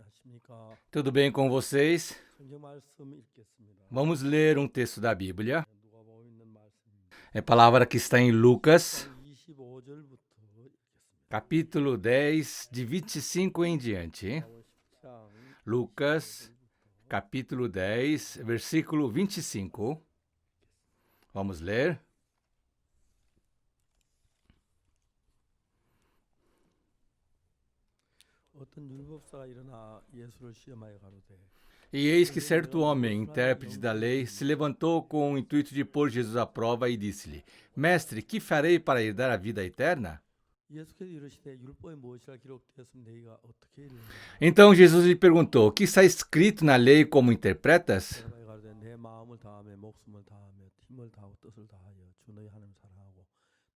안녕하십니까. Tudo bem com vocês? 성경 말씀 읽겠습니다. Vamos ler um texto da Bíblia. 누가복음 있는 말씀입니다. É a palavra que está em Lucas, 25절부터 읽겠습니다. capítulo 10, de 25 em diante. 누가복음 10장 Lucas, capítulo 10, versículo 25. Vamos ler. 어떤 율법사가 일어나 예수를 시험하여 가로되 E eis que certo homem, intérprete da lei, se levantou com o intuito de pôr Jesus à prova e disse-lhe: Mestre, que farei para herdar a vida eterna? 예수께서 이르시되 율법에 무엇이라 기록되었으면 너희가 어떻게 읽느냐. Então Jesus lhe perguntou: O que está escrito na lei, como interpretas? 대답하여 가로되 내 마음을 다하며 목숨을 다하며 힘을 다하고 뜻을 다하여 주 너희 하나님 사랑하고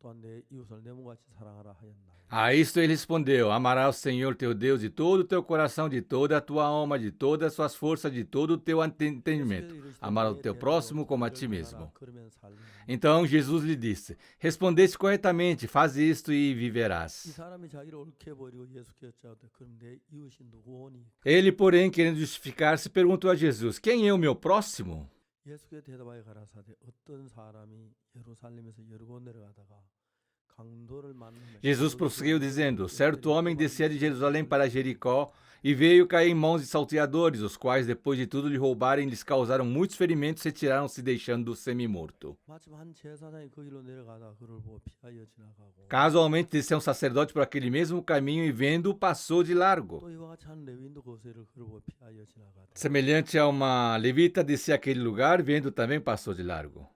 또한 내 이웃을 내 몸같이 사랑하라 하였나이다. A isto ele respondeu: Amarás o Senhor teu Deus de todo o teu coração, de toda a tua alma, de todas as suas forças, de todo o teu entendimento. Amar o teu próximo como a ti mesmo. 그러면 살리라. Então Jesus lhe disse: Respondeste corretamente, faz isto e 이 viverás. 사람이 자기를 옳게 버리고 예수께 여짜오되 그럼 내 이웃이 누구오니? Ele, porém, querendo justificar-se, perguntou a Jesus: Quem é o meu próximo? 예수께 대답하여 가라사대 어떤 사람이 예루살렘에서 여리고 내려가다가 강도를 만나며 Jesus prosseguiu dizendo: Certo homem descia de Jerusalém para Jericó e veio cair em mãos de salteadores, os quais, depois de tudo lhe roubarem, lhes causaram muitos ferimentos e retiraram-se, deixando-o semi-morto. 마침 한 제사장이 그 길로 내려가다 그를 보고 피하여 지나가고 Casualmente desceu um sacerdote por aquele mesmo caminho e, vendo-o, passou de largo. 또 이와 같이 한 레위인도 그곳을 그를 보고 피하여 지나가다 Semelhante a uma levita, descia aquele lugar, vendo também passou de largo.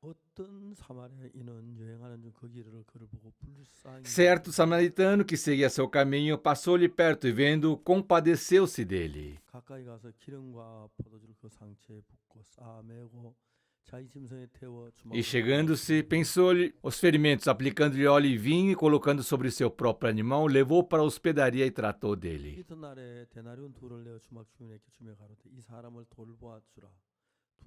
어떤 사마리아인은 여행하는 중 그 길을 그를 보고 불쌍히 Certo samaritano que seguia seu caminho passou-lhe perto e, vendo-o, compadeceu-se dele. 가까이 가서 기름과 포도주를 그 상처에 붓고 싸매고 자기 짐승에 태워 E, 주먹으로 chegando-se, pensou-lhe os ferimentos, aplicando-lhe óleo e vinho e colocando sobre seu próprio animal, levou para a hospedaria e tratou dele. 이튿날에 데나리온 둘을 내어 주막 주인에게 주며 가로되 이 사람을 돌보아 주라.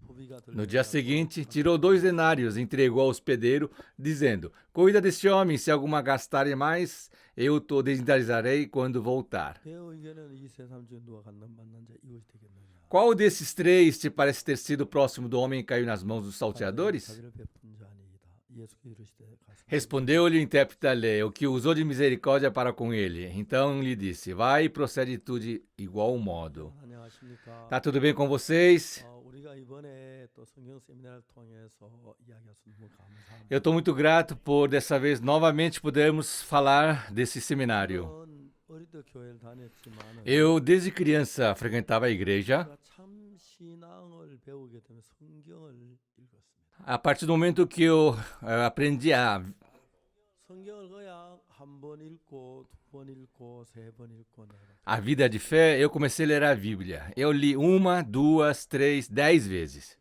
포비가 No dia seguinte, tirou 2 denários e entregou ao hospedeiro, dizendo: Cuida deste homem, se alguma gastarem mais, eu o desindalizarei quando voltar. 내 의견은 이 세 사람 중에 누가 만난 자 이웃이 되겠느냐. Qual desses 3 te parece ter sido próximo do homem que caiu nas mãos dos salteadores? 자비를 베푼 자니이다. 예수께 이르시되 가서 Respondeu-lhe o intérprete da lei, o que usou de misericórdia para com ele. Então lhe disse: Vai e procede tu de igual modo. 안녕하십니까. Tá tudo bem com vocês? 우리가 이번에 또 성경 세미나를 통해서 이야기해서 너무 감사합니다. Eu estou muito grato por dessa vez novamente podermos falar desse seminário. 저는 어릴 때 교회를 다녔지만은 Eu, desde criança, frequentava a igreja. 제가 참 신앙을 배우게 되면 성경을 읽었습니다. A partir do momento que eu aprendi a 성경을 그냥 한 번 읽고 두 번 읽고 세 번 읽고 내가 a vida de fé, eu comecei a ler a Bíblia. Eu li 1, 2, 3, 10 vezes.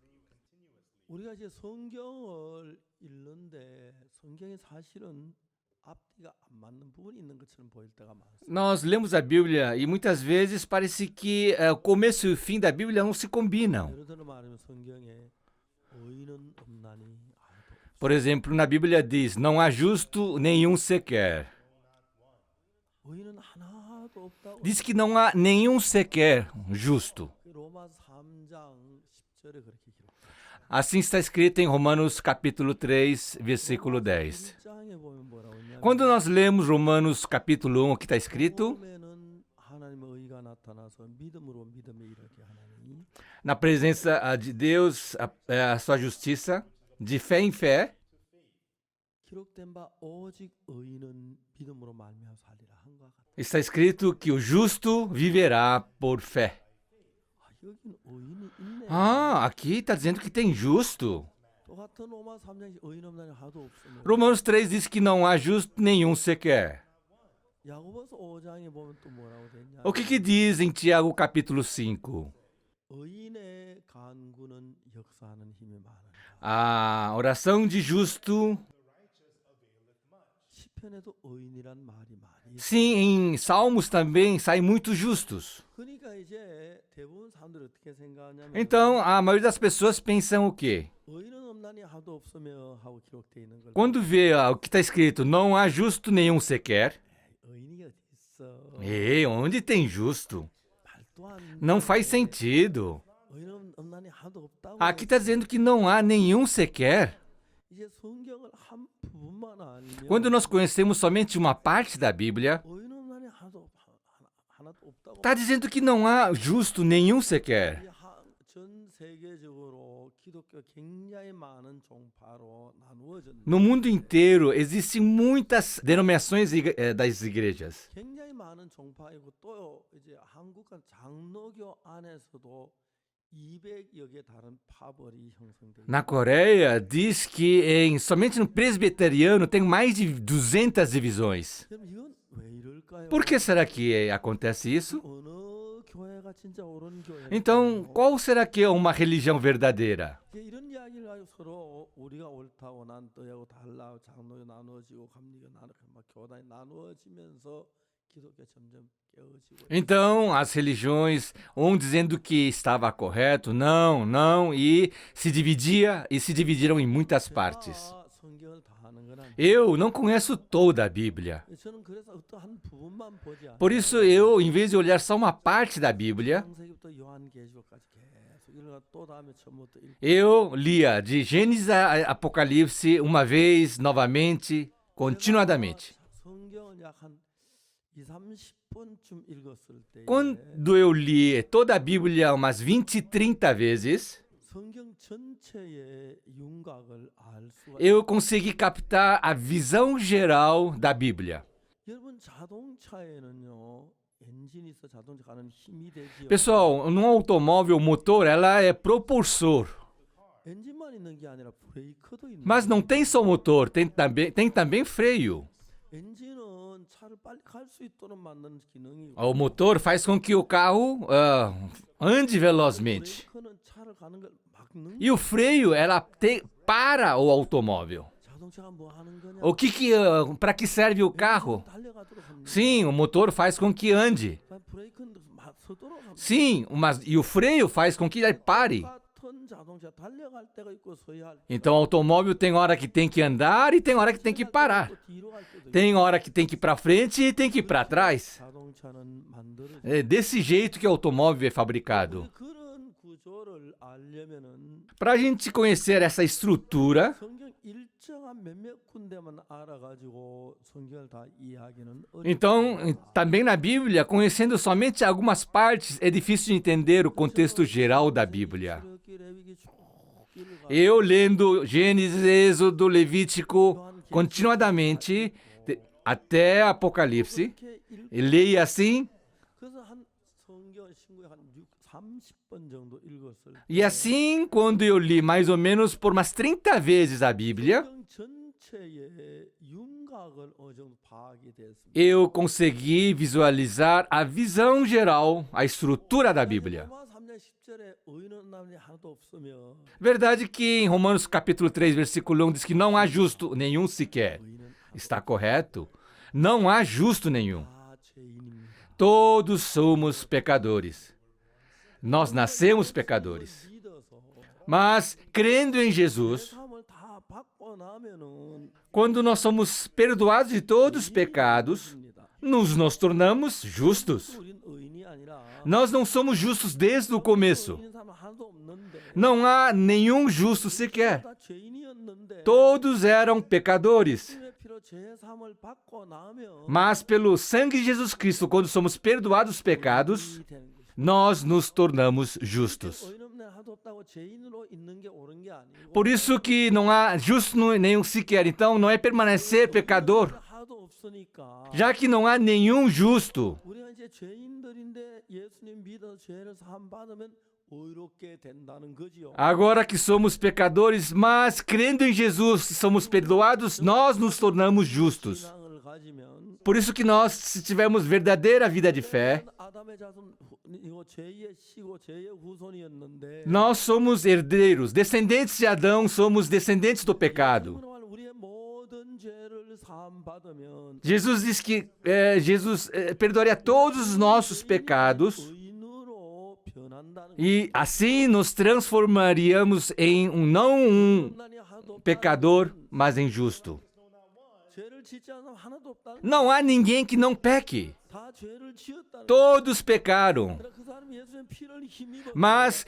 우리가 이제 성경을 읽는데 성경이 사실은 앞뒤가 안 맞는 부분이 있는 것처럼 보일 때가 많습니다. Nós lemos a Bíblia e muitas vezes parece que o começo e o fim da Bíblia não se combinam. 예를 들어 말하면 성경에 의인은 없나니 아무도 없. Por exemplo, na Bíblia diz: Não há justo nenhum sequer. 의인은 하나도 없다고. Diz que não há nenhum sequer justo. 로마 3장 10절에 그렇게 기록. Assim está escrito em Romanos capítulo 3, versículo 10. 1장에 보면 뭐라고 했냐면 Quando nós lemos Romanos capítulo 1, o que está escrito, 처음에는 하나님의 의가 나타나서 믿음으로 믿음에 이르게 하나니 na presença de Deus, a sua justiça, de fé em fé, 기록된 바 오직 의인은 믿음으로 말미암아 살리라 한과 같다. está escrito que o justo viverá por fé. 여기는 의인이 있네. Ah, aqui está dizendo que tem justo. 똑같은 로마 3장에 의인 없나니 하나도 없으며 Romanos 3 diz que não há justo nenhum sequer. 야고보서 5장에 보면 또 뭐라고 되냐. O que diz em Tiago capítulo 5? 의인의 간구는 역사하는 힘이 많으니라. A oração de justo. 시편에도 의인이란 말이 많이 있어. Sim, em Salmos também saem muitos justos. 그러니까 이제 대부분 사람들이 어떻게 생각하냐면 Então, a maioria das pessoas pensam o quê? 의인은 없나니 하도 없으며 하고 기록되어 있는 걸 Quando vê o que está escrito, não há justo nenhum sequer. 의인이 어디 있어. Ei, onde tem justo? 말도 Não faz sentido. 의인 없나니 하나도 없다고. Aqui está dizendo que não há nenhum sequer. 이제 성경을 한 부분만 알면 Quando nós conhecemos somente uma parte da Bíblia, 의인 없나니 하나도 없다고. está dizendo que não há justo nenhum sequer. 전 세계적으로 기독교 굉장히 많은 종파로 나누어졌는데 No mundo inteiro existem muitas denominações das igrejas. 굉장히 많은 종파이고 또 이제 한국은 장로교 안에서도 200여 개 다른 파벌이 형성되고 Na Coreia, diz que somente no presbiteriano tem mais de 200 divisões. 그럼 이건 왜 이럴까요? Por que será que acontece isso? 어느 교회가 진짜 옳은 교회일까요? Então, qual será que é uma religião verdadeira? 이제 이런 이야기를 가지고 서로 우리가 옳다고 난 너하고 달라 장로교 나누어지고 감리교 막 교단이 나누어지면서 기독교 점점 깨어지고 Então, as religiões, um dizendo que estava correto, não, e se dividiram em muitas partes. 제가 성경을 다 아는 건 아니에요. Eu não conheço toda a Bíblia. 저는 그래서 어떤 한 부분만 보지 않아요. Por isso, eu, em vez de olhar só uma parte da Bíblia, 창세기부터 요한계시록까지 계속 읽어가 또 다음에 처음부터 읽고 eu lia de Gênesis a Apocalipse uma vez, novamente, continuadamente. 성경을 약 한 2-30번쯤 읽었을 때 Quando eu li toda a Bíblia umas 20, 30 vezes, 성경 전체의 윤곽을 알 수가 eu consegui captar a visão geral da Bíblia. 여러분 자동차에는요 엔진이 있어 자동차 가는 힘이 되지요. Pessoal, num automóvel, o motor, ela é propulsor. 엔진만 있는 게 아니라 브레이크도 있는 Mas não tem só motor, tem também freio. 엔진은 차를 빨리 갈 수 있도록 만드는 기능이고 O motor faz com que o carro ande velozmente. 브레이크는 차를 가는 걸 막는 E o freio, para o automóvel. 자동차가 뭐 하는 거냐? Para que serve o carro? 달려가도록 합니다. Sim, o motor faz com que ande. 브레이크는 서도록 합니다. Sim, e o freio faz com que ele pare. 같은 자동차 달려갈 때가 있고 서야 할 때, Então, o automóvel tem hora que tem que andar e tem hora que tem que parar. 또 뒤로 갈 때도 Tem hora que tem que ir para frente e tem que ir para trás. 자동차는 만들어져. É desse jeito que o automóvel é fabricado. 그런 구조를 알려면은 Para a gente conhecer essa estrutura, 성경 일정한 몇몇 군데만 알아가지고 성경을 다 이해하기는 então, também na Bíblia, conhecendo somente algumas partes, é difícil de entender o contexto geral da Bíblia. Eu lendo Gênesis, Êxodo, Levítico, continuadamente, até Apocalipse, e leia assim, 그래서 한 성경 신구에 한 30번 정도 읽었을 때 e assim, quando eu li mais ou menos por umas 30 vezes a Bíblia, 성경 전체의 윤곽을 어느 정도 파악이 됐습니다. eu consegui visualizar a visão geral, a estrutura da Bíblia. 로마 3장 10절에 의인은 남이 하나도 없으며 Verdade que em Romanos capítulo 3, versículo 1 diz que não há justo nenhum sequer. 의인은 Está correto? Não há justo nenhum. 다 죄인입니다. Todos somos pecadores. Nós nascemos pecadores. 믿어서 Mas, crendo em Jesus, 삶을 다 받고 나면은 quando nós somos perdoados de todos os pecados, nos tornamos justos. 우린 의인이 아니라 Nós não somos justos desde o começo. 의인 사람 하나도 없는데 Não há nenhum justo sequer. 다 죄인이었는데 Todos eram pecadores. 주님의 피로 죄 사함을 받고 나면 Mas pelo sangue de Jesus Cristo, quando somos perdoados os pecados, 의인이 되는 거죠. nós nos tornamos justos. 의인 없네 하나도 없다고 죄인으로 있는 게 옳은 게 아니고 Por isso que não há justo nenhum sequer. Então não é permanecer pecador, 하나도 없으니까 já que não há nenhum justo. 우리가 이제 죄인들인데 예수님 믿어 죄를 사함 받으면 의롭게 된다는 거지요. Agora que somos pecadores, mas crendo em Jesus somos perdoados, nós nos tornamos justos. 신앙을 가지면 Por isso que nós, se tivermos verdadeira vida de fé, 아담의 자손 이거 죄의 씨고 죄의 후손이었는데 nós somos herdeiros, descendentes de Adão, somos descendentes do pecado. 우리의 모든 죄를 사함 받으면 Jesus diz que Jesus perdoaria todos os nossos pecados 의인으로 변한다는 e assim nos transformaríamos em não um 인간이 하나도 없다는 pecador, mas em justo. 죄를 짓지 않으면 하나도 없다는 Não há ninguém que não peque. 다 죄를 지었다는 Todos pecaram. 거예요. 그 사람이 예수의 피를 힘입어 Mas,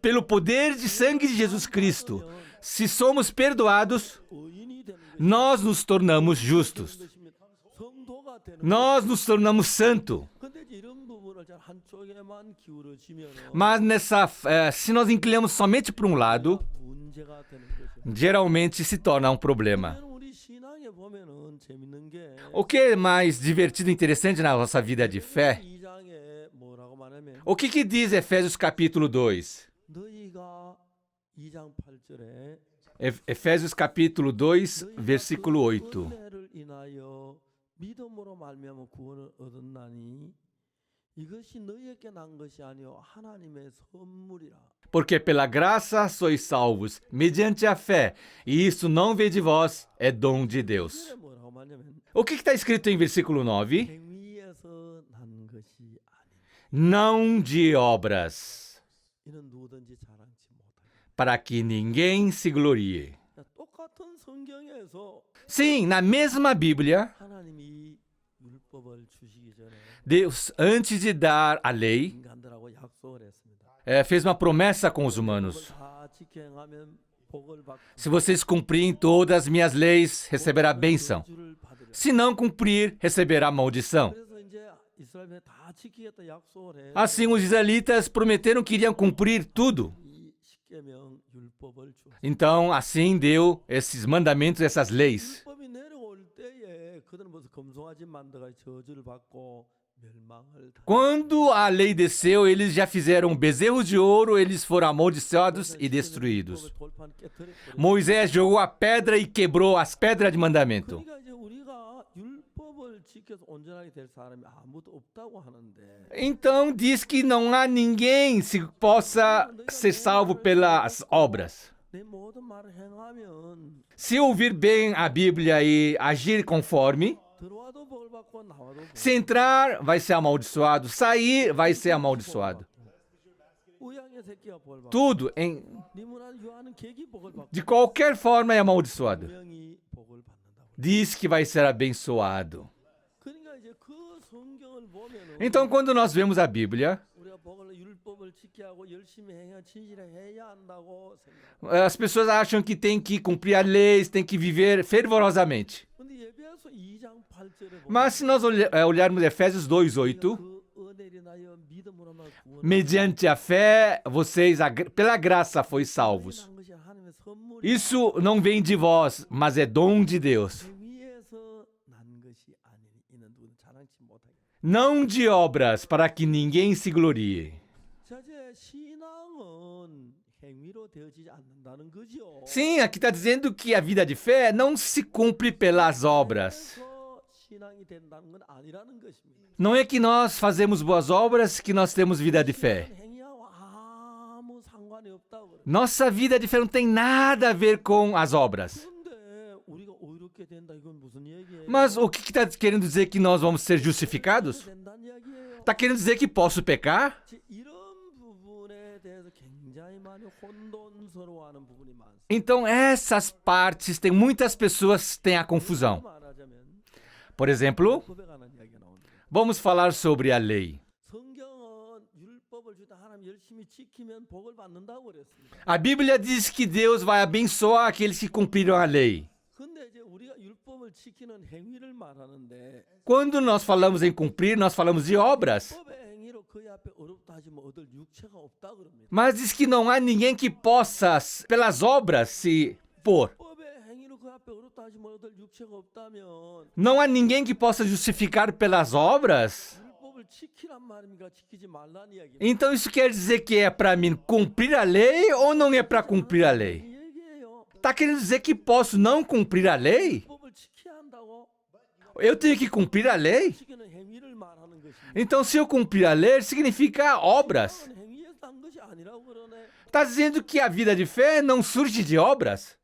pelo poder de sangue de Jesus Cristo, se somos perdoados, 의인이 되는 것이 nós nos tornamos justos. 것입니다. 성도가 되는 Nós nos tornamos santo. 근데 이런 부분을 잘 한쪽에만 기울어지면 Mas se nós inclinamos somente para um lado, 문제가 되는 거죠. geralmente se torna um problema. 그러면 우리 신앙에 보면은 재밌는 게 O que é mais divertido e interessante na nossa vida de fé? 2장에 뭐라고 말하면 O que diz Efésios capítulo 2? 너희가 2장 8절에 Efésios capítulo 2, versículo 8. 은혜를 인하여 믿음으로 말미암아 구원을 얻었나니 이것이 너희에게 난 것이 아니요 하나님의 선물이라. Porque pela graça sois salvos, mediante a fé, e isso não vem de vós, é dom de Deus. 이게 뭐라고 말하냐면 O que está escrito em versículo 9? 행위에서 난 것이 아니. Não de obras, 이는 누구든지 자랑치 못하게. para que ninguém se glorie. 똑같은 성경에서 Sim, na mesma Bíblia, 하나님이 율법을 주시기 전에 Deus, antes de dar a lei, 인간들하고 약속을 했습니다. fez uma promessa com os humanos. 다 지켜 행하면 복을 받고 Se vocês cumprirem todas as minhas leis, receberá bênção. 저주를 받으리라. Se não cumprir, receberá maldição. 그래서 이제 이스라엘에 다 지키겠다 약속을 해. Assim, os israelitas prometeram que iriam cumprir tudo. 이 십계명 율법을 주. Então, assim deu esses mandamentos, essas leis. 율법이 내려올 때에 그들은 무슨 검송아지 만들어 저주를 받고 멸망을 당. Quando a lei desceu, eles já fizeram bezerros de ouro, eles foram amaldiçoados e destruídos. 돌판 깨뜨렸거든요. Moisés jogou a pedra e quebrou as pedras de mandamento. 그러니까 이제 우리가 율법을 지켜서 온전하게 될 사람이 아무도 없다고 하는데 Então, diz que não há ninguém que possa ser salvo pelas obras. 내 모든 말을 행하면 Se ouvir bem a Bíblia e agir conforme, 들어와도 복을 받고 나와도 복을 se entrar, vai ser amaldiçoado, sair, vai ser amaldiçoado. 우양의 새끼가 복을 받고 Tudo, 네 문안 유하는 개기 복을 받고 de qualquer forma, é amaldiçoado. 분명히 복을 받는다고. Diz que vai ser abençoado. 그러니까 이제 그 성경을 보면은 Então, quando nós vemos a Bíblia, 우리가 복을 율법을 지켜야 하고 열심히 해야 진실해야 한다고 생각. as pessoas acham que tem que cumprir a lei, tem que viver fervorosamente. 근데 예배서 2장 8절에 Mas se nós olharmos Efésios 2:8, 그 은혜를 인하여 믿음으로만 구원. mediante a fé, vocês, pela graça, foi salvos. 난 것이 하나님의 선물이 Isso não vem de vós, mas é dom de Deus. 위에서 난 것이 아니니 이는 누구든 자랑치 못하게. Não de obras, para que ninguém se glorie. 자, 이제 신앙은 행위로 되어지지 않는다는 거죠. Sim, aqui está dizendo que a vida de fé não se cumpre pelas obras. 그래서 신앙이 된다는 건 아니라는 것입니다. Não é que nós fazemos boas obras que nós temos vida de fé. 행위하고 아무 상관이 없다고 그래요. Nossa vida de fé não tem nada a ver com as obras. 그런데 우리가 의롭게 된다 이건 무슨 얘기예요? Mas o que está querendo dizer que nós vamos ser justificados? 된다는 이야기예요. Está querendo dizer que posso pecar? 이런 부분에 대해서 굉장히 많이 혼돈스러워하는 부분이 많습니다. Então essas partes, tem muitas pessoas que têm a confusão. 말하자면 Por exemplo, 율법에 관한 이야기가 나옵니다. vamos falar sobre a lei. 성경은 율법을 주다 하나님 열심히 지키면 복을 받는다고 그랬습니다. A Bíblia diz que Deus vai abençoar aqueles que cumpriram a lei. 근데 이제 우리가 율법을 지키는 행위를 말하는데 Quando nós falamos em cumprir, nós falamos de obras. 율법의 행위로 그의 앞에 어렵다 하지만 얻을 육체가 없다 그럽니다. Mas diz que não há ninguém que possa, pelas obras, se pôr. 율법의 행위로 그 앞에 어렵다 하지만 얻을 육체가 없다면 Não há ninguém que possa justificar pelas obras. 율법을 지키란 말입니까? 지키지 말란 이야기입니다. Então isso quer dizer que é para mim cumprir a lei ou não é para cumprir a lei? 이 얘기예요. Tá querendo dizer que posso não cumprir a lei? 율법을 지켜야 한다고 Eu tenho que cumprir a lei? 지키는 행위를 말하는 것입니다. Então se eu cumprir a lei, significa obras. 행위에서 난 것이 아니라고 그러네. Tá dizendo que a vida de fé não surge de obras?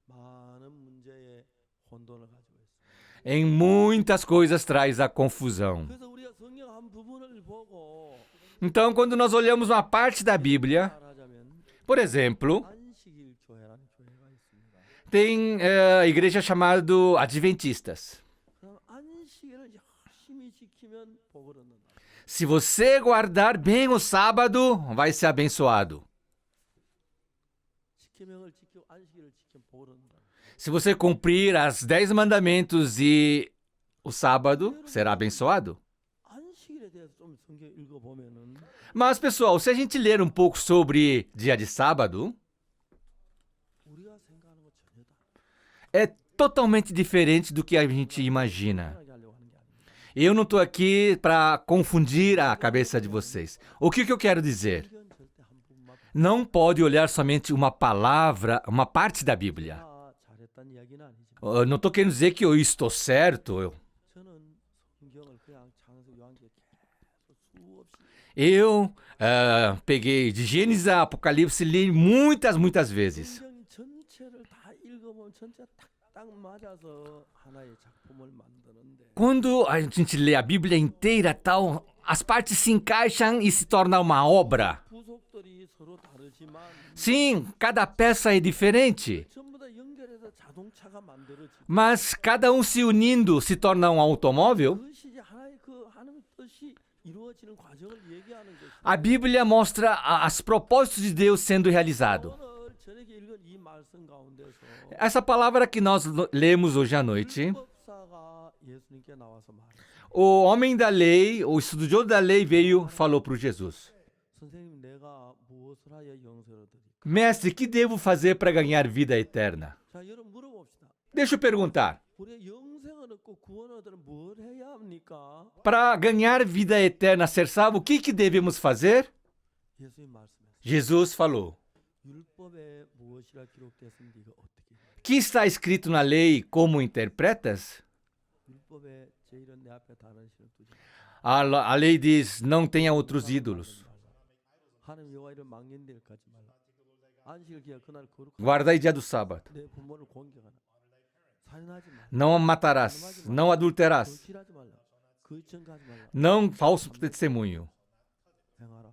많은 문제에 혼돈을 가지고 있습니다. Em muitas coisas traz a confusão. 그래서 우리가 성경 한 부분을 보고 Então, quando nós olhamos uma parte da Bíblia, 말하자면 por exemplo, 안식일 교회라는 교회가 있습니다. tem a igreja chamada Adventistas. 그럼 안식 지키면 복을 얻는다. Se você guardar bem o sábado, vai ser abençoado. 십계명을 지키고 안식일을 지키면 복을 얻는다. Se você cumprir as 10 mandamentos e o sábado, será abençoado. 안식일에 대해서 좀 성경 읽어 보면은 Mas, pessoal, se a gente ler um pouco sobre dia de sábado, 우리가 생각하는 것 전혀 다르다. é totalmente diferente do que a gente imagina. 하려고 하는 게 아닙니다. Eu não estou aqui para confundir a cabeça de vocês. O que eu quero dizer? 이건 절대 한 부분만 Não pode olhar somente uma palavra, uma parte da Bíblia. 다 잘했다는 이야기는 아니지만 Eu não estou querendo dizer que eu estou certo. 저는 성경을 그냥 창세기 요한계에 계속 수없이 Eu peguei de Gênesis a Apocalipse e li muitas vezes. 성경 전체를 다 읽어보면 전체 딱 맞아서 하나의 작품을 만드는데 Quando a gente lê a Bíblia inteira, tal, as partes se encaixam e se torna uma obra. 부속들이 서로 다르지만 Sim, cada peça é diferente, 전부 다 연결해서 자동차가 만들어지고 mas cada um se unindo se torna um automóvel. 그것이 이제 하나의 그 하나님의 뜻이 이루어지는 과정을 얘기하는 것이 A Bíblia mostra as propósitos de Deus sendo realizado. 오늘 저녁에 읽은 이 말씀 가운데서 Essa palavra que nós lemos hoje à noite, 율법사가 예수님께 나와서 말했어요. o homem da lei, o estudioso da lei veio e falou para Jesus: 선생님 내가 무엇을 하여 영생을 얻으리까? Mestre, que devo fazer para ganhar vida eterna? 자 여러분 물어봅시다. Deixa eu perguntar. 우리가 영생을 얻고 구원을 얻으려면 뭘 해야 합니까? Para ganhar vida eterna, ser salvo, o que devemos fazer? 예수님 말씀했어요. Jesus falou: 율법에 무엇이라 기록되었으면 네가 어떻게 해? Que está escrito na lei, como interpretas? 율법에 제일은 내 앞에 다른 신을 두지 A lei diz: não tenha outros ídolos. 하나님 여호와 이름 망령되게 하지 말라. 안식일 기하 그날 거룩하라. Guardai dia do sábado. 내 부모를 공경하라. 살인하지 말라. Não matarás. Não adulterarás. 거칠하지 말라. 거짓증가하지 말라. Não falso testemunho. 행하라.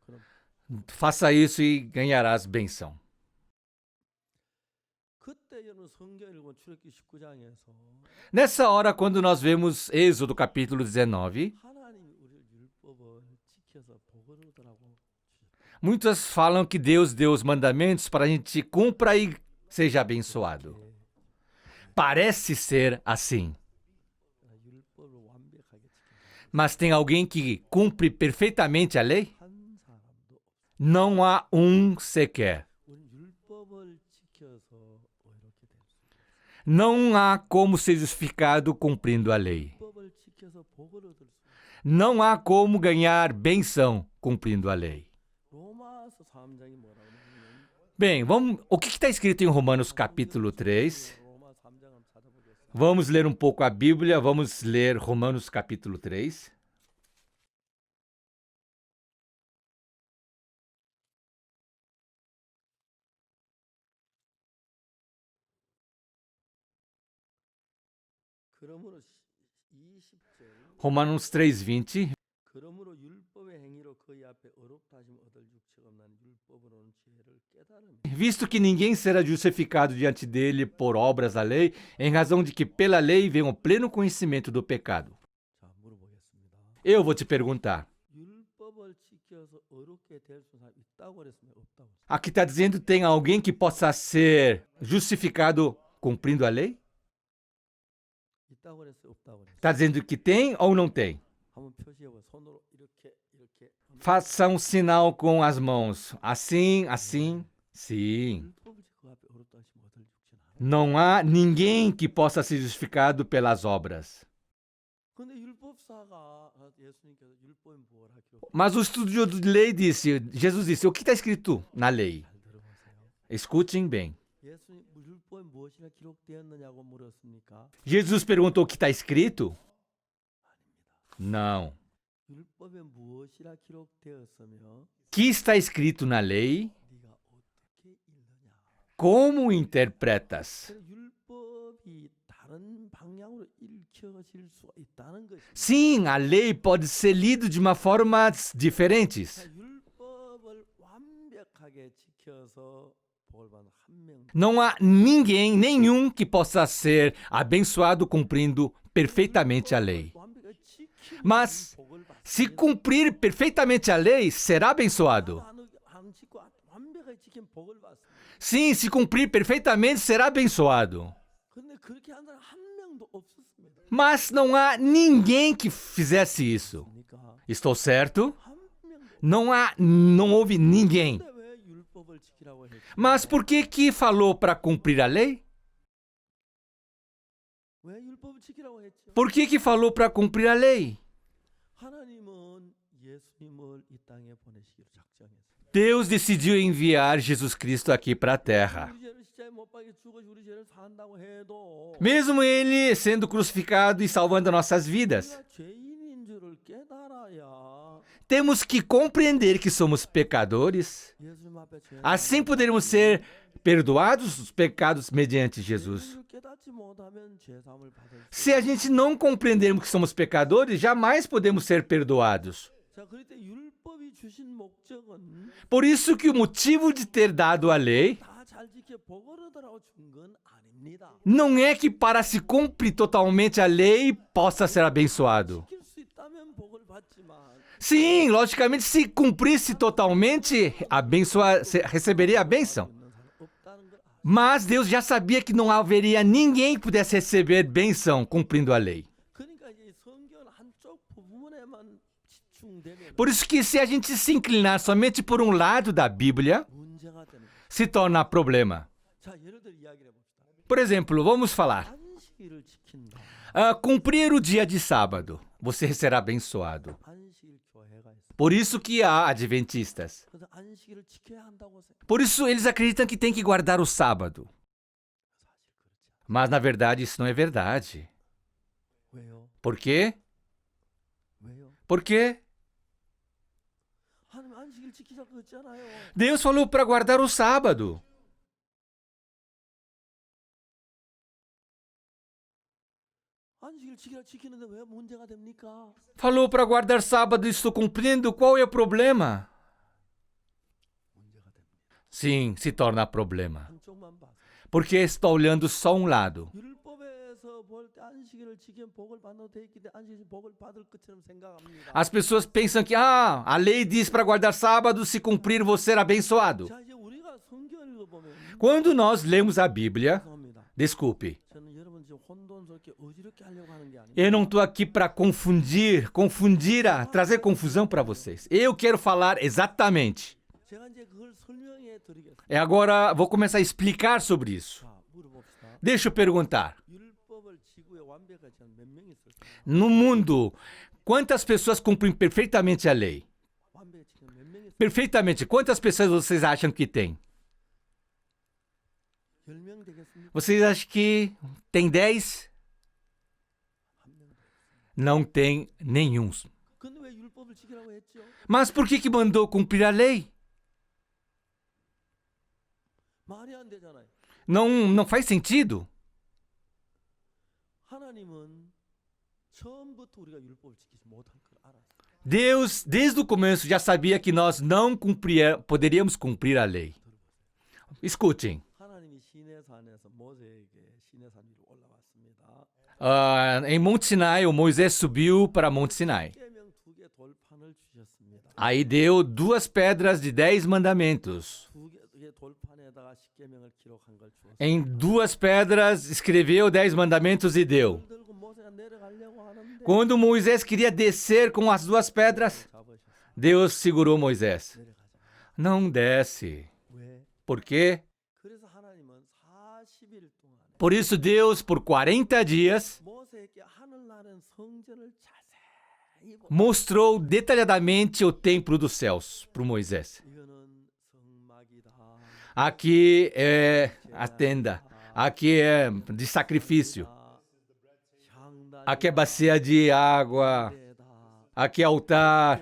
그럼 Faça isso e ganharás benção. 그때 여러분 성경 읽으면 출애굽기 19장에서 Nessa hora, quando nós vemos Êxodo capítulo 19, 하나님이 우리를 율법을 지켜서 복을 얻으라고 muitos falam que Deus deu os mandamentos para a gente cumpra e seja abençoado. Parece ser assim. 율법을 완벽하게 지키는 Mas tem alguém que cumpre perfeitamente a lei? 한 사람도 없어. Não há um sequer. 우리는 율법을 지켜서 의롭게 될 수 있어. Não há como ser justificado cumprindo a lei. 율법을 지켜서 복을 얻을 수 있어. Não há como ganhar benção cumprindo a lei. 로마서 3장이 뭐라고 하냐면 Bem, o que está escrito em Romanos capítulo 3? 로마 3장 한번 찾아보겠습니다. Vamos ler um pouco a Bíblia, vamos ler Romanos capítulo 3. 그러므로 20절 Romanos 3:20. 그러므로 율법의 행위로 그의 앞에 어렵다 하심 얻을 육체가 없나니 율법으로는 죄를 깨달으며 Visto que ninguém será justificado diante dele por obras da lei, em razão de que pela lei vem o pleno conhecimento do pecado. 자 물어보겠습니다. Eu vou te perguntar. 율법을 지켜서 어렵게 될 수 사람 있다고 그랬으면 없다고 그랬어요. Aqui está dizendo tem alguém que possa ser justificado cumprindo a lei? 있다고 그랬어요, 없다고 그랬어요. Está dizendo que tem ou não tem? 한번 표시해봐. 손으로 이렇게 Faça um sinal com as mãos. Assim, assim. Sim. 율법을 그 앞에 어렵다 하시면 얻을 육체는 하나. Não há ninguém que possa ser justificado pelas obras. 근데 율법사가 예수님께서 율법이 뭐라 기록 Mas o estudioso de lei disse, Jesus disse, o que está escrito na lei? 잘 들어보세요. Escutem bem. 예수님 율법이 무엇이라 기록되었느냐고 물었습니까? Jesus perguntou o que está escrito? Não. 율법에 무엇이라 기록되었으며 Que está escrito na lei? 네가 어떻게 읽느냐? Como interpretas? 그래서 율법이 다른 방향으로 읽혀질 수가 있다는 것이. Sim, a lei pode ser lida de uma forma diferentes. 율법을 완벽하게 지켜서 복을 받는 한 명. Não há ninguém, nenhum que possa ser abençoado cumprindo perfeitamente a lei. 완벽하게 지켜서 Mas se cumprir perfeitamente a lei, será abençoado. 안 지키고 완벽하게 지킨 복을 받습니다. Sim, se cumprir perfeitamente, será abençoado. 그런데 그렇게 한 사람 한 명도 없었습니다. Mas não há ninguém que fizesse isso. 그러니까 Estou certo? 한 명도. Não houve ninguém. 근데 왜 율법을 지키라고 했죠? Mas por que falou para cumprir a lei? 왜 율법을 지키라고 했죠? Por que falou para cumprir a lei? 하나님은 예수님을 이 땅에 보내시기로 작정했어요. Deus decidiu enviar Jesus Cristo aqui para a terra. 우리 죄를 십자가에 못 박혀 죽어서 우리 죄를 산다고 해도 Mesmo ele sendo crucificado e salvando nossas vidas, 우리가 죄인인 줄을 깨달아야 temos que compreender que somos pecadores. 예수님 앞에 죄 Assim poderemos ser perdoados os pecados mediante Jesus. 죄를 깨닫지 못하면 죄 사함을 받을 수. Se a gente não compreendermos que somos pecadores, jamais podemos ser perdoados. 자, 그럴 때 율법이 주신 목적은 Por isso que o motivo de ter dado a lei 다 잘 지켜 복을 얻으라고 준 건 아닙니다. não é que para se cumprir totalmente a lei possa ser abençoado. 지킬 수 있다면 복을 받지만 Sim, logicamente, se cumprisse totalmente, receberia a bênção. 있는 사람 없다는 걸 Mas Deus já sabia que não haveria ninguém que pudesse receber bênção cumprindo a lei. 그러니까 이제 성경 한쪽 부분에만 집중되면 Por isso que se a gente se inclinar somente por um lado da Bíblia, 문제가 되는 거예요. se torna problema. 자, 예를 들어 이야기를 해봅시다. Por exemplo, vamos falar. 안식일을 지킨다. Cumprir o dia de sábado, você será abençoado. 안식일 교회가 있어. Por isso que há adventistas. 그래서 안식일을 지켜야 한다고 생각. Por isso eles acreditam que tem que guardar o sábado. 사실 그렇지 않아. Mas na verdade isso não é verdade. 왜요? Por quê? 왜요? Por quê? 하나님 안식일 지키자고 했잖아요. Deus falou para guardar o sábado. 안식일 지키는데 왜 문제가 됩니까? Falou para guardar sábado e estou cumprindo, qual é o problema? 문제가 됩니다. Sim, se torna problema. 한쪽만 봐서. Porque está olhando só um lado. 율법에서 볼 때 안식일을 지키면 복을 받는 데 있기 때문에 안식일 복을 받을 것처럼 생각합니다. As pessoas pensam que, a lei diz para guardar sábado, se cumprir, vou ser abençoado. 자, 이제 우리가 성경을 읽어보면 Quando nós lemos a Bíblia, 죄송합니다. desculpe, 저는 여러분 지금 혼돈스럽게 어지럽게 하려고 하는 게 아니에요. eu não estou aqui para confundir, trazer confusão para vocês. Eu quero falar exatamente. 제가 이제 그걸 설명해 드리겠습니다. Agora vou começar a explicar sobre isso. 자, 물어봅시다. Deixa eu perguntar. 율법을 지구에 완벽하지 않은 몇 명이 있을까요? No mundo, quantas pessoas cumprem perfeitamente a lei? 완벽히 지키는 몇 명이 있을까요? Perfeitamente, quantas pessoas vocês acham que tem? 10명 되겠습니까? Vocês acham que tem 10? 한 명. Não tem nenhum. 근데 왜 율법을 지키라고 했죠? Mas por que mandou cumprir a lei? 말이 안 되잖아요. Não faz sentido. 하나님은 처음부터 우리가 율법을 지키지 못한 걸 알았어요. Deus, desde o começo, já sabia que nós não poderíamos cumprir a lei. Escutem. 하나님이 시내산에서 모세에게 시내산 위로 올라왔습니다. Em Monte Sinai, o Moisés subiu para Monte Sinai. 십계명 2개 돌판을 주셨습니다. Aí deu 2 pedras de 10 mandamentos. 2개 돌판에다가 십계명을 기록한 걸 주었어요. Em 2 pedras escreveu 10 mandamentos e deu. 들고 모세가 내려가려고 하는데 Quando Moisés queria descer com as 2 pedras, 잡으셨어요. Deus segurou Moisés. 내려가자. Não desce. 왜? Por quê? 그래서 하나님은 40일 동안에 Por isso Deus, por 40 dias, 모세에게 하늘나라는 성전을 자세히 보고 mostrou detalhadamente o templo dos céus para Moisés. 이거는 성막이다. Aqui é a tenda. Aqui é de sacrifício. Aqui é bacia de água. Aqui é altar.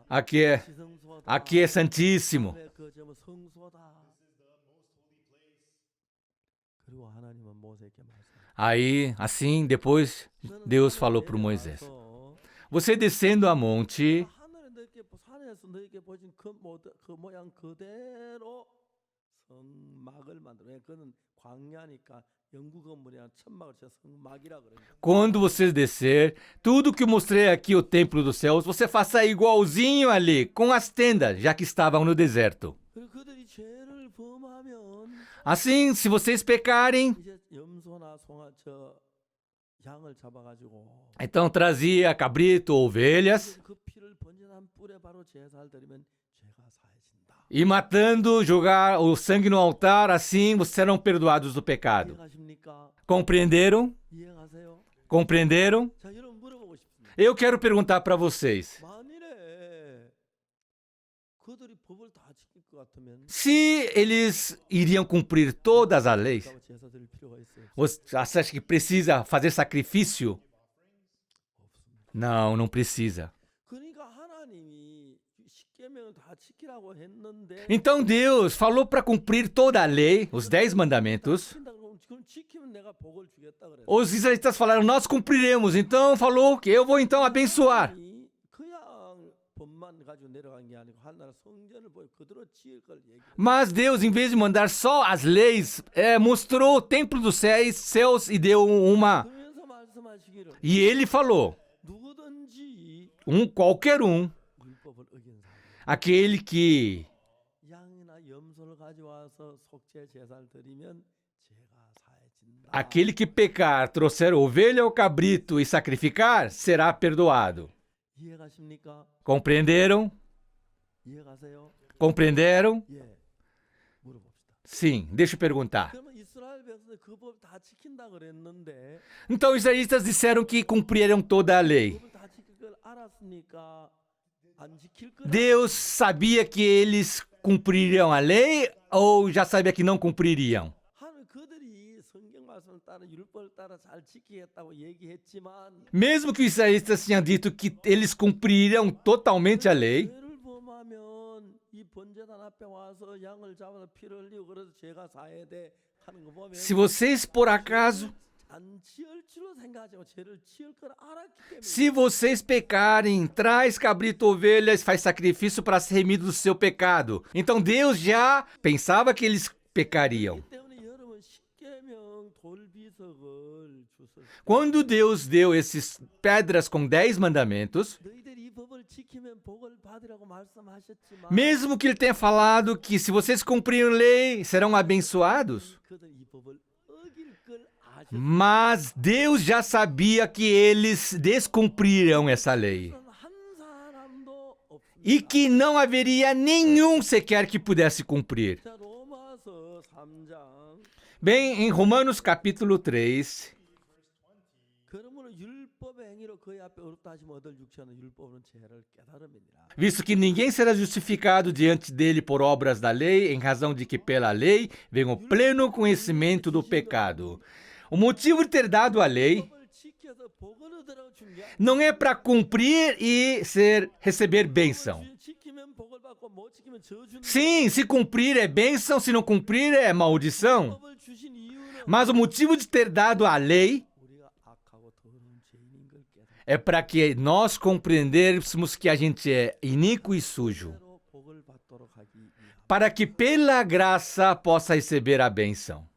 Aqui é santíssimo. Aí, assim, depois Deus falou para Moisés: você descendo a monte, 성막을 만들어. 그거는 광야니까 영구 건물이나 천막을 쳐 성막이라 그래요. Quando você descer, tudo que eu mostrei aqui, o templo dos céus, você faça igualzinho ali, com as tendas, já que estavam no deserto. 그리고 그들이 죄를 범하면 Assim, se vocês pecarem, 이제 염소나 송아 저 양을 잡아가지고 então trazia cabrito, ovelhas, 그 피를 번제한 뿔에 바로 제사를 드리면 죄가 사해진다. e matando, jogar o sangue no altar, assim vocês serão perdoados do pecado. 이해가십니까? Compreenderam? 이해가세요? Compreenderam? 자, 여러분 물어보고 싶습니다. Eu quero perguntar para vocês. 만일에 그들이 법을 다 지킬 것 같으면 Se eles iriam cumprir todas as leis, 제사 드릴 필요가 있어요? você acha que precisa fazer sacrifício? Não, não precisa. 그러니까 하나님이 십계명을 다 지키라고 했는데 Então Deus falou para cumprir toda a lei, os 10 mandamentos. 그럼 지키면 내가 복을 주겠다 그랬어요. Os israelitas falaram, nós cumpriremos. Então falou que eu vou então abençoar. 하나님이 그냥 법만 가지고 내려간 게 아니고 하나님 성전을 보여 그대로 지을 걸 얘기해요. Mas Deus, em vez de mandar só as leis, mostrou o templo dos céus e deu uma. 그러면서 말씀하시기를 E ele falou, 누구든지 qualquer um, 율법을 어긴 사람 aquele que 양이나 염소를 가져와서 속죄 제사를 드리면 죄가 사해진다. aquele que pecar, trouxer ovelha ou cabrito e sacrificar, será perdoado. 이해가십니까? Compreenderam? 이해가세요? Compreenderam? 예. 물어봅시다. Sim, deixa eu perguntar. 그러면 이스라엘 백성들 그 법 다 지킨다 그랬는데 Então os israelitas disseram que cumpriram toda a lei. 법을 다 지킬 걸 알았으니까 안 지킬 걸 Deus sabia que eles cumpririam a lei ou já sabia que não cumpririam? 하는 그들이 성경 말씀을 따라 율법을 따라 잘 지키겠다고 얘기했지만 Mesmo que os israelitas tinham dito que eles cumpririam totalmente a lei, 죄를 범하면 이 번제단 앞에 와서 양을 잡아서 피를 흘리고 그래서 죄가 사해야 돼 하는 거 보면 se vocês por acaso, 안 지을 줄로 생각하지 마. 죄를 지을 걸 알았기 때문에 se vocês pecarem, traz cabrito, ovelhas, faz sacrifício para ser remido do seu pecado. Então Deus já pensava que eles pecariam. 그렇기 때문에 여러분 십계명 돌비석을 주셨을 때 Quando Deus deu esses pedras com 10 mandamentos, 너희들이 이 법을 지키면 복을 받으라고 말씀하셨지만 mesmo que ele tenha falado que se vocês cumprirem a lei, serão abençoados, 그들 이 법을 어길 걸 아셨. mas Deus já sabia que eles descumpriram essa lei. 한 사람도 없습니다. E que não haveria nenhum sequer que pudesse cumprir. 자, 로마서 3장. Bem, em Romanos capítulo 3, 그러므로 율법의 행위로 그의 앞에 어렵다 하시면 얻을 육체는 율법은 죄를 깨달음이니라. visto que ninguém será justificado diante dele por obras da lei, em razão de que pela lei vem o pleno conhecimento do pecado. O motivo de ter dado a lei 율법을 지켜서 복을 얻으라고 준 게 não é para cumprir e receber bênção. 지키면 복을 받고 못 지키면 저주는 Sim, se cumprir é bênção, se não cumprir é maldição. 율법을 주신 이유는 Mas o motivo de ter dado a lei 우리가 악하고 더러운 죄인인 걸 깨달아 é para que nós compreendermos que a gente é iníquo e sujo, 로 복을 받도록 하기 위함. para que pela graça possa receber a bênção.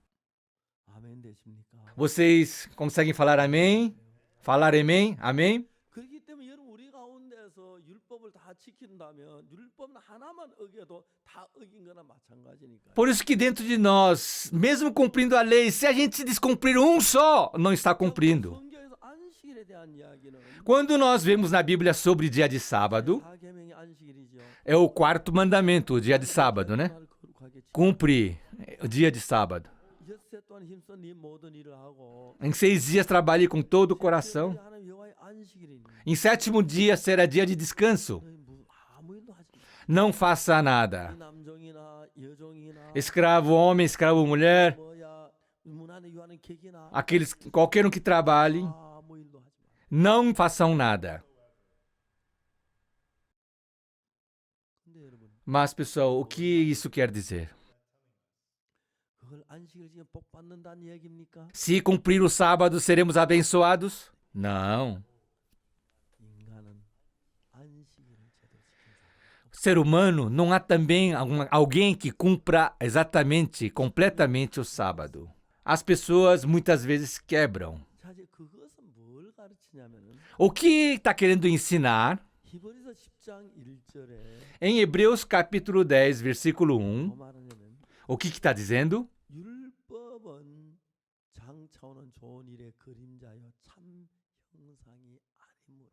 아멘 되십니까? Vocês conseguem falar amém? Falar amém? Amém? 그렇기 때문에 여러분 우리 가운데서 율법을 다 지킨다면 율법 하나만 어겨도 다 어긴 거나 마찬가지니까. Por isso que dentro de nós, mesmo cumprindo a lei, se a gente descumprir um só, não está cumprindo. 성경에서 안식일에 대한 이야기는 Quando nós vemos na Bíblia sobre dia de sábado, 사계명의 안식일이죠. é o quarto mandamento, o dia de sábado, né? 날 거룩하게 지키고 Cumpre o dia de sábado. 엿새 동안 힘써 네 모든 일을 하고 Em 6 dias trabalhe com todo o coração. 하나님 여호와의 안식일이니 Em 7º dia será dia de descanso. 너희 아무 일도 하지 마. Não faça nada. 이 남종이나 여종이나 Escravo homem, escravo mulher, 뭐야 문안에 유하는 객이나 aqueles, qualquer um que trabalhe, 아무 일도 하지 마. não façam nada. 근데 여러분 Mas, pessoal, o que isso quer dizer? 그걸 안식일 지금 복 받는다는 얘기입니까? Se cumprir o sábado, seremos abençoados? Não. 인간은 안식일을 제대로 지킨 사람. ser humano, não há também alguém que cumpra exatamente, completamente o sábado. As pessoas muitas vezes quebram. 자, 이제 그것은 뭘 가르치냐면은 O que está querendo ensinar? 히브리서 10장 1절에 Em Hebreus capítulo 10, versículo 1, 뭐 말하냐면 o que está dizendo? 율법은 장차오는 좋은 일의 그림자여 참 형상이 아니므로.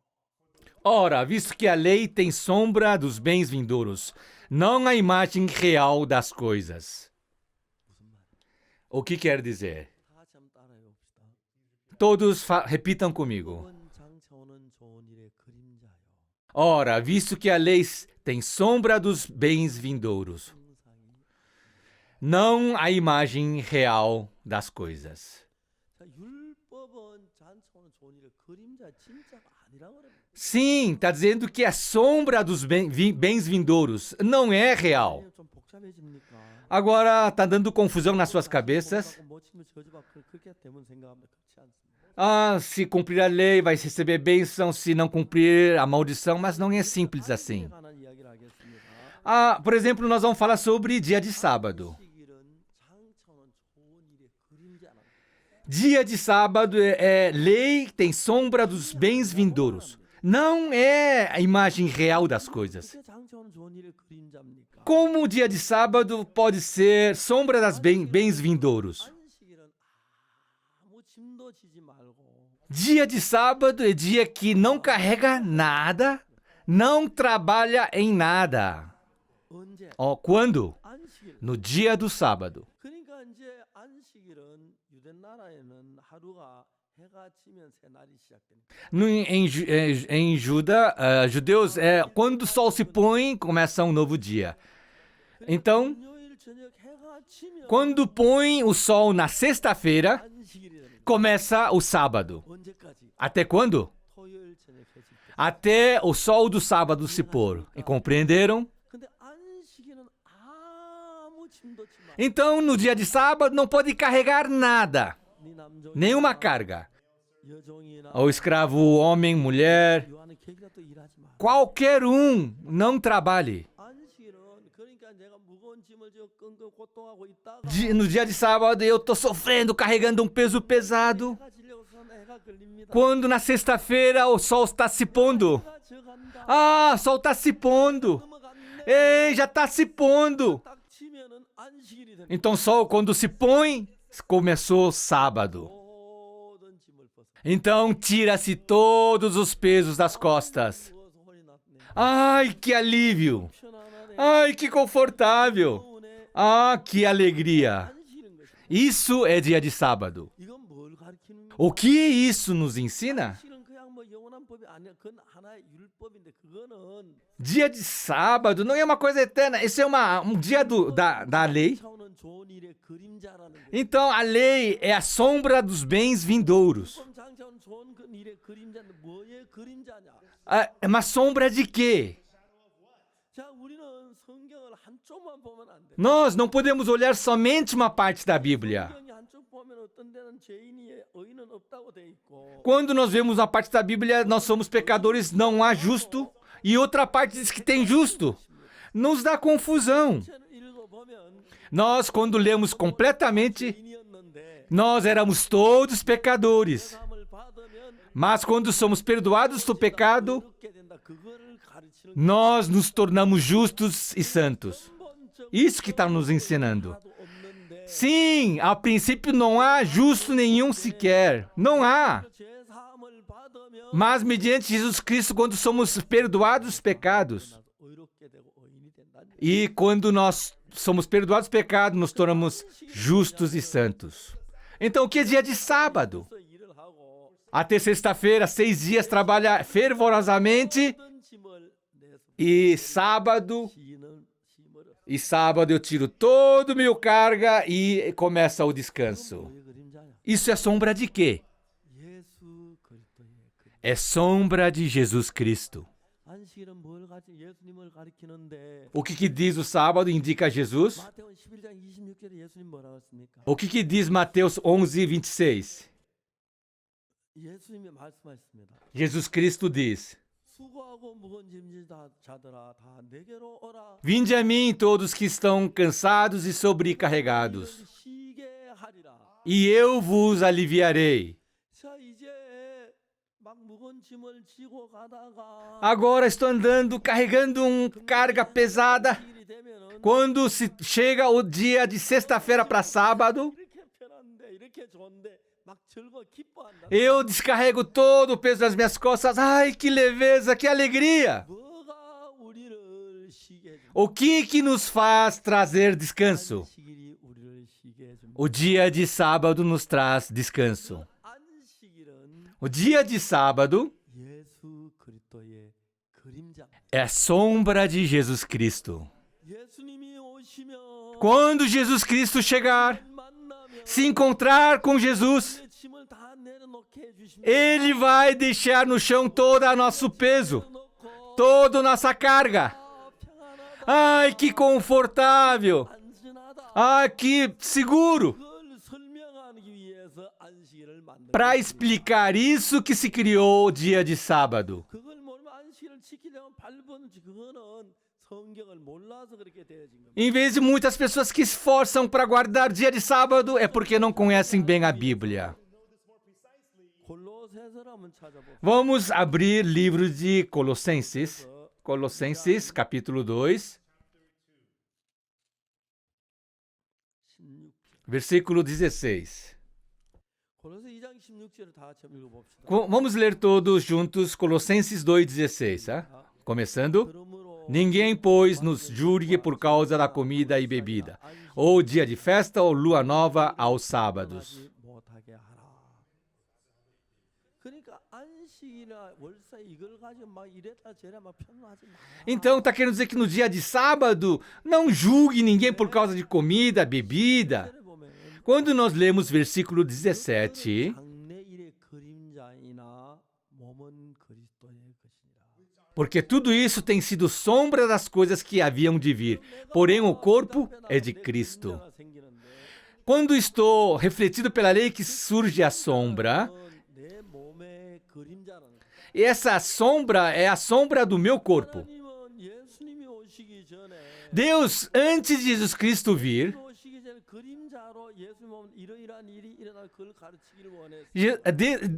Ora, visto que a lei tem sombra dos bens vindouros, não a imagem real das coisas. 무슨 말이야? O que quer dizer? 다 같이 한번 따라해 봅시다. Todos repitam comigo. 율법은 장차오는 좋은 일의 그림자여 Ora, visto que a lei tem sombra dos bens vindouros, 형상이. não a imagem real das coisas. 자, 율법은 장차오는 좋은 일의 그림자 진짜가 아니라고 그래. Sim, está dizendo que a sombra dos bens vindouros não é real. 좀 복잡해집니까? Agora, está dando confusão nas suas cabeças? 못 지키면 저주받고 그렇게 되면 생각합니다. 그렇지 않습니다. Ah, se cumprir a lei vai receber bênção, se não cumprir a maldição, mas não é simples assim. 안식일에 관한 이야기를 하겠습니다. Ah, por exemplo, nós vamos falar sobre dia de sábado. 안식일은 장차오는 좋은 일의 그림자라는 Dia de sábado lei tem sombra dos bens vindouros. Não é a imagem real das coisas. 어떻게 장차오는 좋은 일의 그림자입니까? Como o dia de sábado pode ser sombra das bens vindouros? 안식일은 아무 짐도 지지 말고 Dia de sábado é dia que não carrega nada, não trabalha em nada. 언제 Ó, quando? 안식일. No dia do sábado. 그러니까 이제 안식일은 유대 나라에는 하루가 해가 지면 새 날이 시작됩니다. Em judeus, quando o sol se põe, começa um novo dia. Então, 금요일 저녁 해가 지면 quando põe o sol na sexta-feira, 안식일이라는 começa o sábado. 언제까지? Até quando? 토요일 저녁 해질 때. Até o sol do sábado se pôr. E compreenderam? 근데 안식일은 아무 짐도 지 마. Então, no dia de sábado, não pode carregar nada, 네 남종 nenhuma carga. 여종이나 O escravo, homem, mulher, 요한의 계기라도 일하지 마. qualquer não trabalhe. 안식일은 그러니까 내가 무거운 짐을 지고 끙끙 고통하고 있다가 No dia de sábado, eu estou sofrendo, carregando um peso pesado. 해가 지려고선 해가 걸립니다. Quando na sexta-feira o sol está se pondo. 해가 져간다. Ah, o sol está se pondo. 넘어갔네. Ei, já está se pondo. 딱 치면은 안식일이 된다. Então, sol quando se põe, começou o sábado. 모든 짐을 벗어. Então, tira-se todos os pesos das costas. 누워서 혼이 났네. Ai, que alívio. 편안하네. Ai, que confortável. 오네. Ah, que alegria. 안식일인 것이. Isso é dia de sábado. 이건 뭘 가르치는 O que isso nos ensina? 안식일은 그냥 뭐 영원한 법이 아니야. 그건 하나의 율법인데 그거는 Dia de sábado não é uma coisa eterna. Isso é um dia da lei. 차오는 좋은 일의 그림자라는 거예요. Então, a lei é a sombra dos bens vindouros. 율법 장차오는 좋은 그 일의 그림자인데 뭐의 그림자냐? É uma sombra de quê? 자, 우리는 성경을 한쪽만 보면 안 돼. Nós não podemos olhar somente uma parte da Bíblia. 성경이 한쪽 보면 어떤 데는 죄인이 의인은 없다고 돼 있고 Quando nós vemos uma parte da Bíblia, nós somos pecadores, não há justo. E outra parte diz que tem justo. Nos dá confusão. 전체를 읽어보면 Nós, quando lemos completamente, 죄인이었는데 nós éramos todos pecadores. 사함을 받으면 Mas quando somos perdoados do pecado, 얻게 된다. 그거를 가르치는 nós nos tornamos justos e santos. 근본적 Isso que está nos ensinando. 하나도 없는데 Sim, a princípio não há justo nenhum sequer. Não há. 죄 사함을 받으면 Mas mediante Jesus Cristo, quando somos perdoados dos pecados, 나도 의롭게 되고 의인이 된다는 e quando nós somos perdoados do pecado, nos tornamos justos e santos. Então, o que é dia de sábado? 거예요. 일을 하고 Até sexta-feira, 6 dias, trabalha fervorosamente. 모든 짐을 내서 E sábado, 짐을 eu tiro todo o meu carga e começa o descanso. 뭐의 그림자냐? Isso é sombra de quê? 예수 그리스도의 그림. É sombra de Jesus Cristo. 안식일은 뭘 가지 예수님을 가리키는데 O que diz o sábado indica Jesus? 마태복음 11장 26절에 예수님 뭐라고 했습니까? O que diz Mateus 11, 26? 예수님이 말씀하셨습니다. Jesus Cristo diz: 수고하고 수고하고 무거운 짐진 자들아 다 내게로 오라. Vinde a mim todos que estão cansados e sobrecarregados, 너희를 쉬게 하리라. e eu vos aliviarei. 자, 이제 막 무거운 짐을 지고 가다가 Agora estou andando carregando carga pesada. 일이 되면은 Quando se chega o dia de sexta-feira para sábado, 이렇게 편한데 이렇게 좋은데 막 즐거 기뻐한다. eu descarrego todo o peso das minhas costas. Ai, que leveza, que alegria! 뭐가 우리를 쉬게 해줍니까? O que nos faz trazer descanso? 안식일이 우리를 쉬게 해줍니다. O dia de sábado nos traz descanso. 안식일은 O dia de sábado 예수 그리스도의 그림자. é a sombra de Jesus Cristo. 예수님이 오시면 Quando Jesus Cristo chegar, 만나면 se encontrar com Jesus, 우리의 짐을 다 내려놓게 해주십니다. Ele vai deixar no chão todo o nosso peso, 내려놓고 toda a nossa carga. 평안하다, Ai, que confortável! 안전하다. Ai, que seguro! 그걸 설명하기 위해서 안식일을 만들었습니다. Para explicar isso que se criou o dia de sábado. 그걸 모르면 안식일을 지키려면 발버둥치 그거는 성경을 몰라서 그렇게 되어진 겁니다. Em vez de muitas pessoas que esforçam para guardar dia de sábado, é porque não conhecem bem a Bíblia. 골로새서를 한번 찾아봅시다. Vamos abrir livro de Colossenses. Colossenses, capítulo 2, 16. versículo 16. 골로새 2장 16절을 다 같이 한번 읽어봅시다. Vamos ler todos juntos Colossenses 2,16. Tá? Começando. 그러므로 Ninguém, pois, nos julgue por causa da comida e bebida, ou dia de festa ou lua nova aos sábados. 하지 못하게 하라. 그러니까 안식이나 월사 이걸 가지고 막 이랬다 저랬다 막 편하지 마. Então, está querendo dizer que no dia de sábado, não julgue ninguém por causa de comida, bebida. Quando nós lemos versículo 17, 장래일의 그림자이나 몸은 그리스도의 것이니라. porque tudo isso tem sido sombra das coisas que haviam de vir, porém o corpo é de Cristo. Quando estou refletido pela lei que surge a sombra, 내 몸의 그림자라는 거예요. e essa sombra é a sombra do meu corpo. 하나님은 예수님이 오시기 전에 Deus, antes de Jesus Cristo vir, 오시기 전에 그림자로 예수님은 이러이러한 일이 일어날 그걸 가르치기를 원했어요.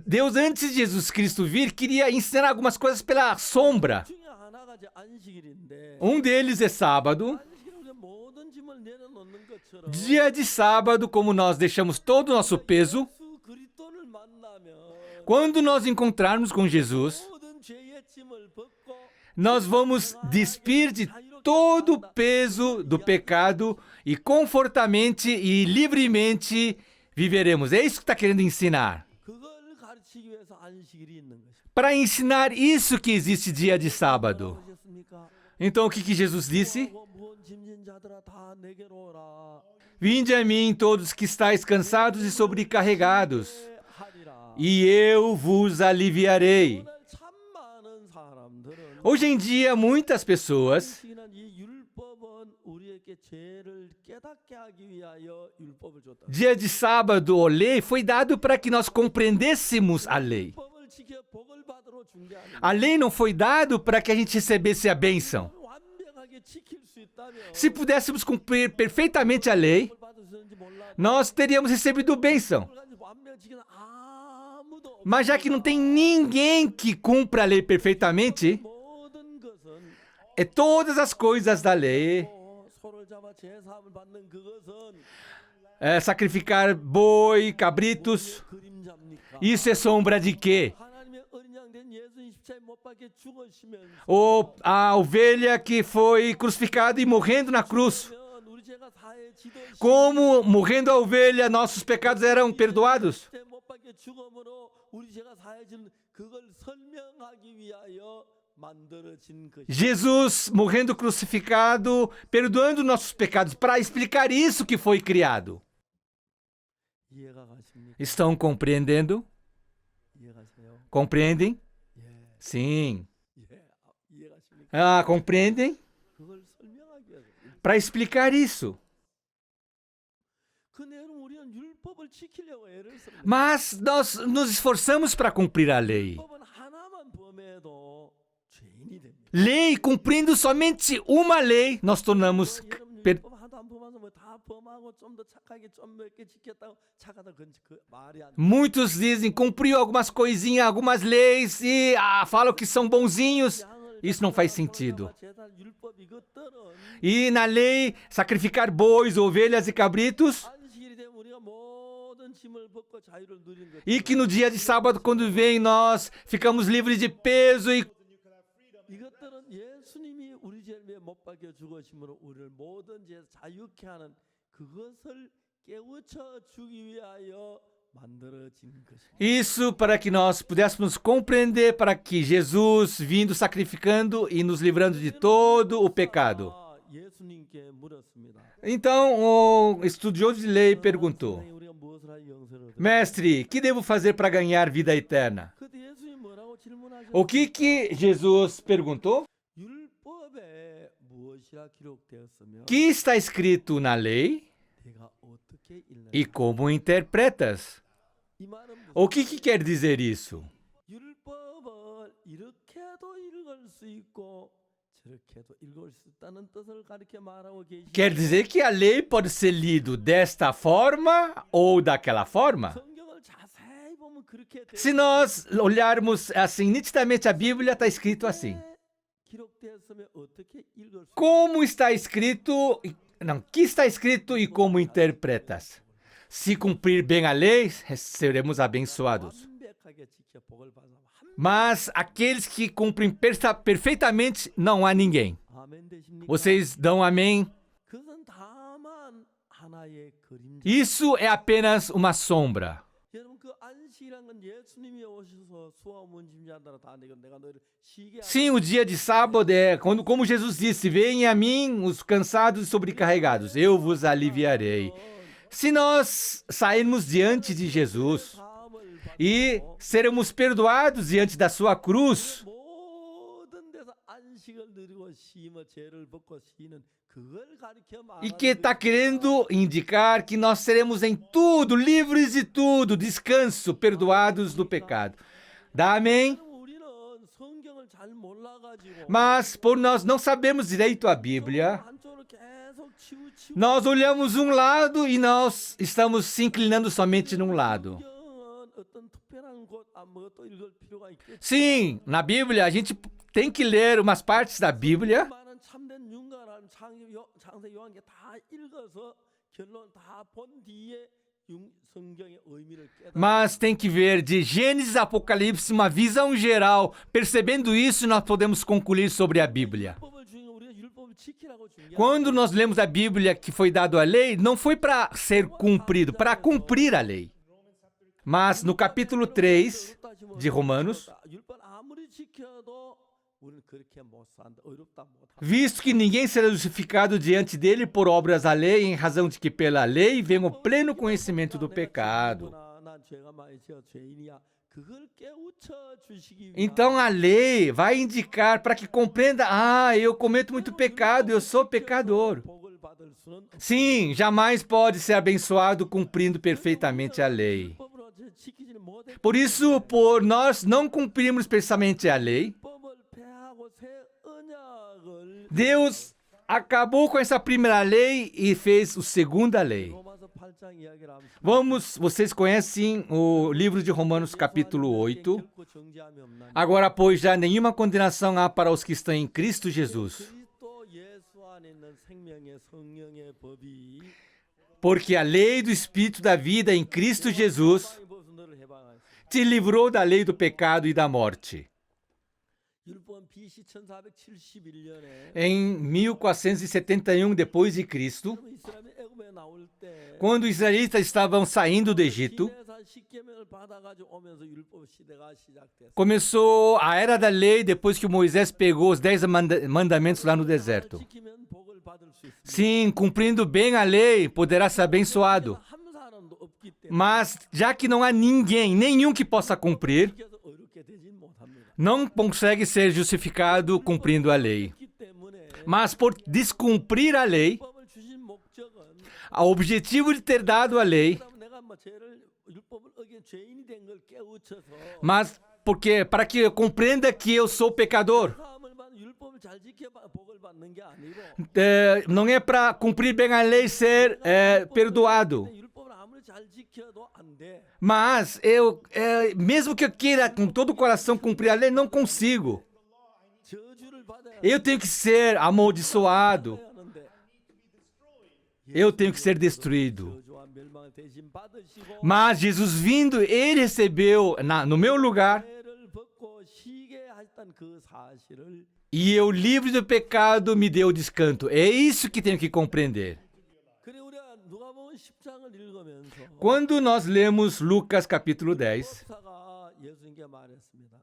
Deus, antes de Jesus Cristo vir, queria ensinar algumas coisas pela sombra. 중에 하나가 이제 안식일인데 Deles é sábado. 안식일에 모든 짐을 내려놓는 것처럼 Dia de sábado, como nós deixamos todo o nosso peso, 예수 그리스도를 만나면 quando nós encontrarmos com Jesus, 모든 죄의 짐을 벗고 nós vamos despir de todo o peso do pecado e confortamente e livremente viveremos. É isso que está querendo ensinar. 그걸 가르치기 위해서 안식일이 있는 것입니다. Para ensinar isso que existe dia de sábado. 보셨습니까? Então o que Jesus disse? 무거운 짐진 자들아 다 내게로 오라. Vinde a mim todos que estáis cansados e sobrecarregados, 하리라. e eu vos aliviarei. 오늘 참 많은 사람들은 Hoje em dia, muitas pessoas 안식이란 이 율법은 우리에게 죄를 깨닫게 하기 위하여 율법을 줬다. dia de sábado ou lei foi dado para que nós compreendêssemos a lei. 율법을 지켜 복을 받으러 준 게 아니라 A lei não foi dado para que a gente recebesse a bênção. 완벽하게 지킬 수 있다면 Se pudéssemos cumprir perfeitamente a lei, 복을 받으셨는지 몰라. nós teríamos recebido bênção. 완벽히 지키는 아무도 없. Mas já que não tem ninguém que cumpra a lei perfeitamente, 모든 것은 todas as coisas da lei, 소를 잡아 제사함을 받는 그것은 sacrificar boi, cabritos, 그림자입니까? isso é sombra de quê? 하나님의 어린 양된 예수님 십자가에 못 박혀 죽으시면서 Ou a ovelha que foi crucificada e morrendo na cruz. 우리 죄가 사해지듯이 Como morrendo a ovelha, nossos pecados eram perdoados. 못 박혀 죽음으로 우리 죄가 사해지는 그걸 설명하기 위하여 만들어진 것이. Jesus morrendo crucificado, perdoando nossos pecados, para explicar isso que foi criado. 이해가 가십니까? Estão compreendendo? 이해가세요? Compreendem? 예, Sim. 예, 이해가십니까? Ah, compreendem? 그걸 설명하기 위해서. Para explicar isso. 그 내용 우리는 율법을 지키려고 애를 씁니다. Mas nós nos esforçamos para cumprir a lei. 율법은 하나만 범해도 죄인이 됩니다. Lei, cumprindo somente uma lei, nós tornamos 여러분 per- 율법 하나도 안 범하면서 뭐 다 범하고 좀 더 착하게 좀 몇 개 지켰다고 착하다 그 말이 안 돼. Muitos dizem cumpriu algumas coisinhas, algumas leis e falam que são bonzinhos. Isso não faz sentido. 제단 율법 이것들은 E na lei, sacrificar bois, ovelhas e cabritos. 안식일이 되면 우리가 모든 짐을 벗고 자유를 누리는 것. E que no dia de sábado, quando vem, nós ficamos livres de peso e 이것들은 예수님이 우리 죄를 위해 못 박혀 죽으심으로 우리를 모든 죄에서 자유케 하는 그것을 깨우쳐 주기 위하여 만들어진 것입니다. isso para que nós pudéssemos compreender para que Jesus vindo sacrificando e nos livrando de todo o pecado. 예수님께 물었습니다. Então, o estudioso de lei perguntou: 선생님, 우리가 무엇을 하여 영생을 얻을까? Mestre, que devo fazer para ganhar vida eterna? 그때 예수님이 뭐라고 질문하셨습니까? O que Jesus perguntou? 율법에 무엇이라 기록되었으며 Que está escrito na lei 내가 어떻게 읽는가? e como interpretas? 이 말은 무슨 O que quer dizer isso? 율법을 이렇게도 읽을 수 있고 저렇게도 읽을 수 있다는 뜻을 가르쳐 말하고 계시죠. Quer dizer que a lei pode ser lido desta forma ou daquela forma? 성경을 자세히 보면 그렇게 돼 Se nós olharmos assim nitidamente a Bíblia, está escrito assim. 기록되었으면 어떻게 읽을 수 Como está escrito, não, que está escrito e como interpretas? Se cumprir bem a lei, seremos abençoados. 완벽하게 지켜 복을 받아. Mas aqueles que cumprem perfeitamente, não há ninguém. 아멘 되십니까? Vocês dão amém? 그것은 다만 하나의 그림자. Isso é apenas uma sombra. 여러분 그 안식이란 건 예수님이 오셔서 수와 문짐자들아 다 내가 너희를 쉬게 Sim, o dia de sábado é quando, como Jesus disse, venham a mim os cansados e sobrecarregados, eu vos aliviarei. Se nós sairmos diante de Jesus e sermos perdoados diante da sua cruz, 모든 데서 안식을 누리고 쉬며 죄를 벗고 쉬는 그걸 가르쳐 e 말하는 que está querendo indicar que nós seremos em tudo, livres de tudo, descanso, perdoados do pecado. Dá amém? 우리는 성경을 잘 몰라가지고 Mas por nós não sabemos direito a Bíblia, 한쪽으로 계속 치우치고 nós olhamos um lado e nós estamos se inclinando somente num lado. 성경은 어떤 특별한 곳또 읽을 필요가 있겠죠. Sim, na Bíblia a gente tem que ler umas partes da Bíblia, 많은 참된 윤가라는 창세 요한계 다 읽어서 결론 다 본 뒤에 성경의 의미를 깨달아. mas tem que ver de Gênesis a Apocalipse uma visão geral. Percebendo isso, nós podemos concluir sobre a Bíblia. 율법을 중에 우리가 율법을 지키라고 중요한. Quando nós lemos a Bíblia que foi dado a lei, não foi para ser cumprido, para cumprir a lei. Mas no capítulo 3 de Romanos, 율법 아무리 지켜도 우리는 그렇게 못 산다. 어렵다 못. visto que ninguém será justificado diante dele por obras da lei, em razão de que pela lei vem o pleno conhecimento do pecado. 난 죄가 많이 지어 죄인이야. 그걸 깨우쳐 주시기 위해. Então a lei vai indicar para que compreenda: eu cometo muito pecado, eu sou pecador. 복을 받을 수는 없- Sim, jamais pode ser abençoado cumprindo perfeitamente a lei. 율법으로 지키지는 못해. Por isso, por nós não cumprirmos precisamente a lei, 율법을 폐하고 새 언약을 Deus acabou com essa primeira lei e fez a segunda lei. 로마서 8장 이야기를 하면 Vocês conhecem o livro de Romanos capítulo 8. 결코 정죄함이 없나니 Agora, pois já nenhuma condenação há para os que estão em Cristo Jesus, 그리스도 예수 안에 있는 생명의 성령의 법이 porque a lei do Espírito da vida em Cristo Jesus 사망의 법에서 너를 해방하였으니 te livrou da lei do pecado e da morte. 율법은 BC 1471년에 Em 1471 depois de Cristo, 이스라엘이 애굽에 나올 때 quando os israelitas estavam saindo do Egito, 시내산 십계명을 받아가지고 오면서 율법 시대가 시작됐어. começou a era da lei depois que Moisés pegou os 10 mandamentos lá no deserto. 지키면 복을 받을 수 있습니다. Sim, cumprindo bem a lei, poderá ser abençoado. 한 사람도 없기 때문에 Mas já que não há ninguém, nenhum que possa cumprir, 지켜서 어렵게 되진 못합니다. não consegue ser justificado cumprindo a lei. 그렇기 때문에 Mas por descumprir a lei, 율법을 주신 목적은 o objetivo de ter dado a lei, 그러면 내가 뭐 죄를 율법을 어긴 죄인이 된 걸 깨우쳐서 mas porque para que eu compreenda que eu sou pecador. 사함을 받은 율법을 잘 지켜 복을 받는 게 아니고 Não é para cumprir bem a lei ser perdoado. 율법을 아무리 잘 지켜도 안 돼. Mas mesmo que eu queira com todo o coração cumprir a lei, não consigo. 저주를 받아야 Eu tenho que ser amaldiçoado. 하는데 Eu tenho que ser destruído. 저주와 멸망을 대신 받으시고 Mas Jesus vindo, ele recebeu no meu lugar. 죄를 벗고 쉬게 하셨다는 그 사실을 E eu, livre do pecado, me deu descanso. É isso que tenho que compreender. 그래 우리가 누가복음 10장을 읽으면서 Quando nós lemos Lucas capítulo 10, 법사가 예수님께 말했습니다.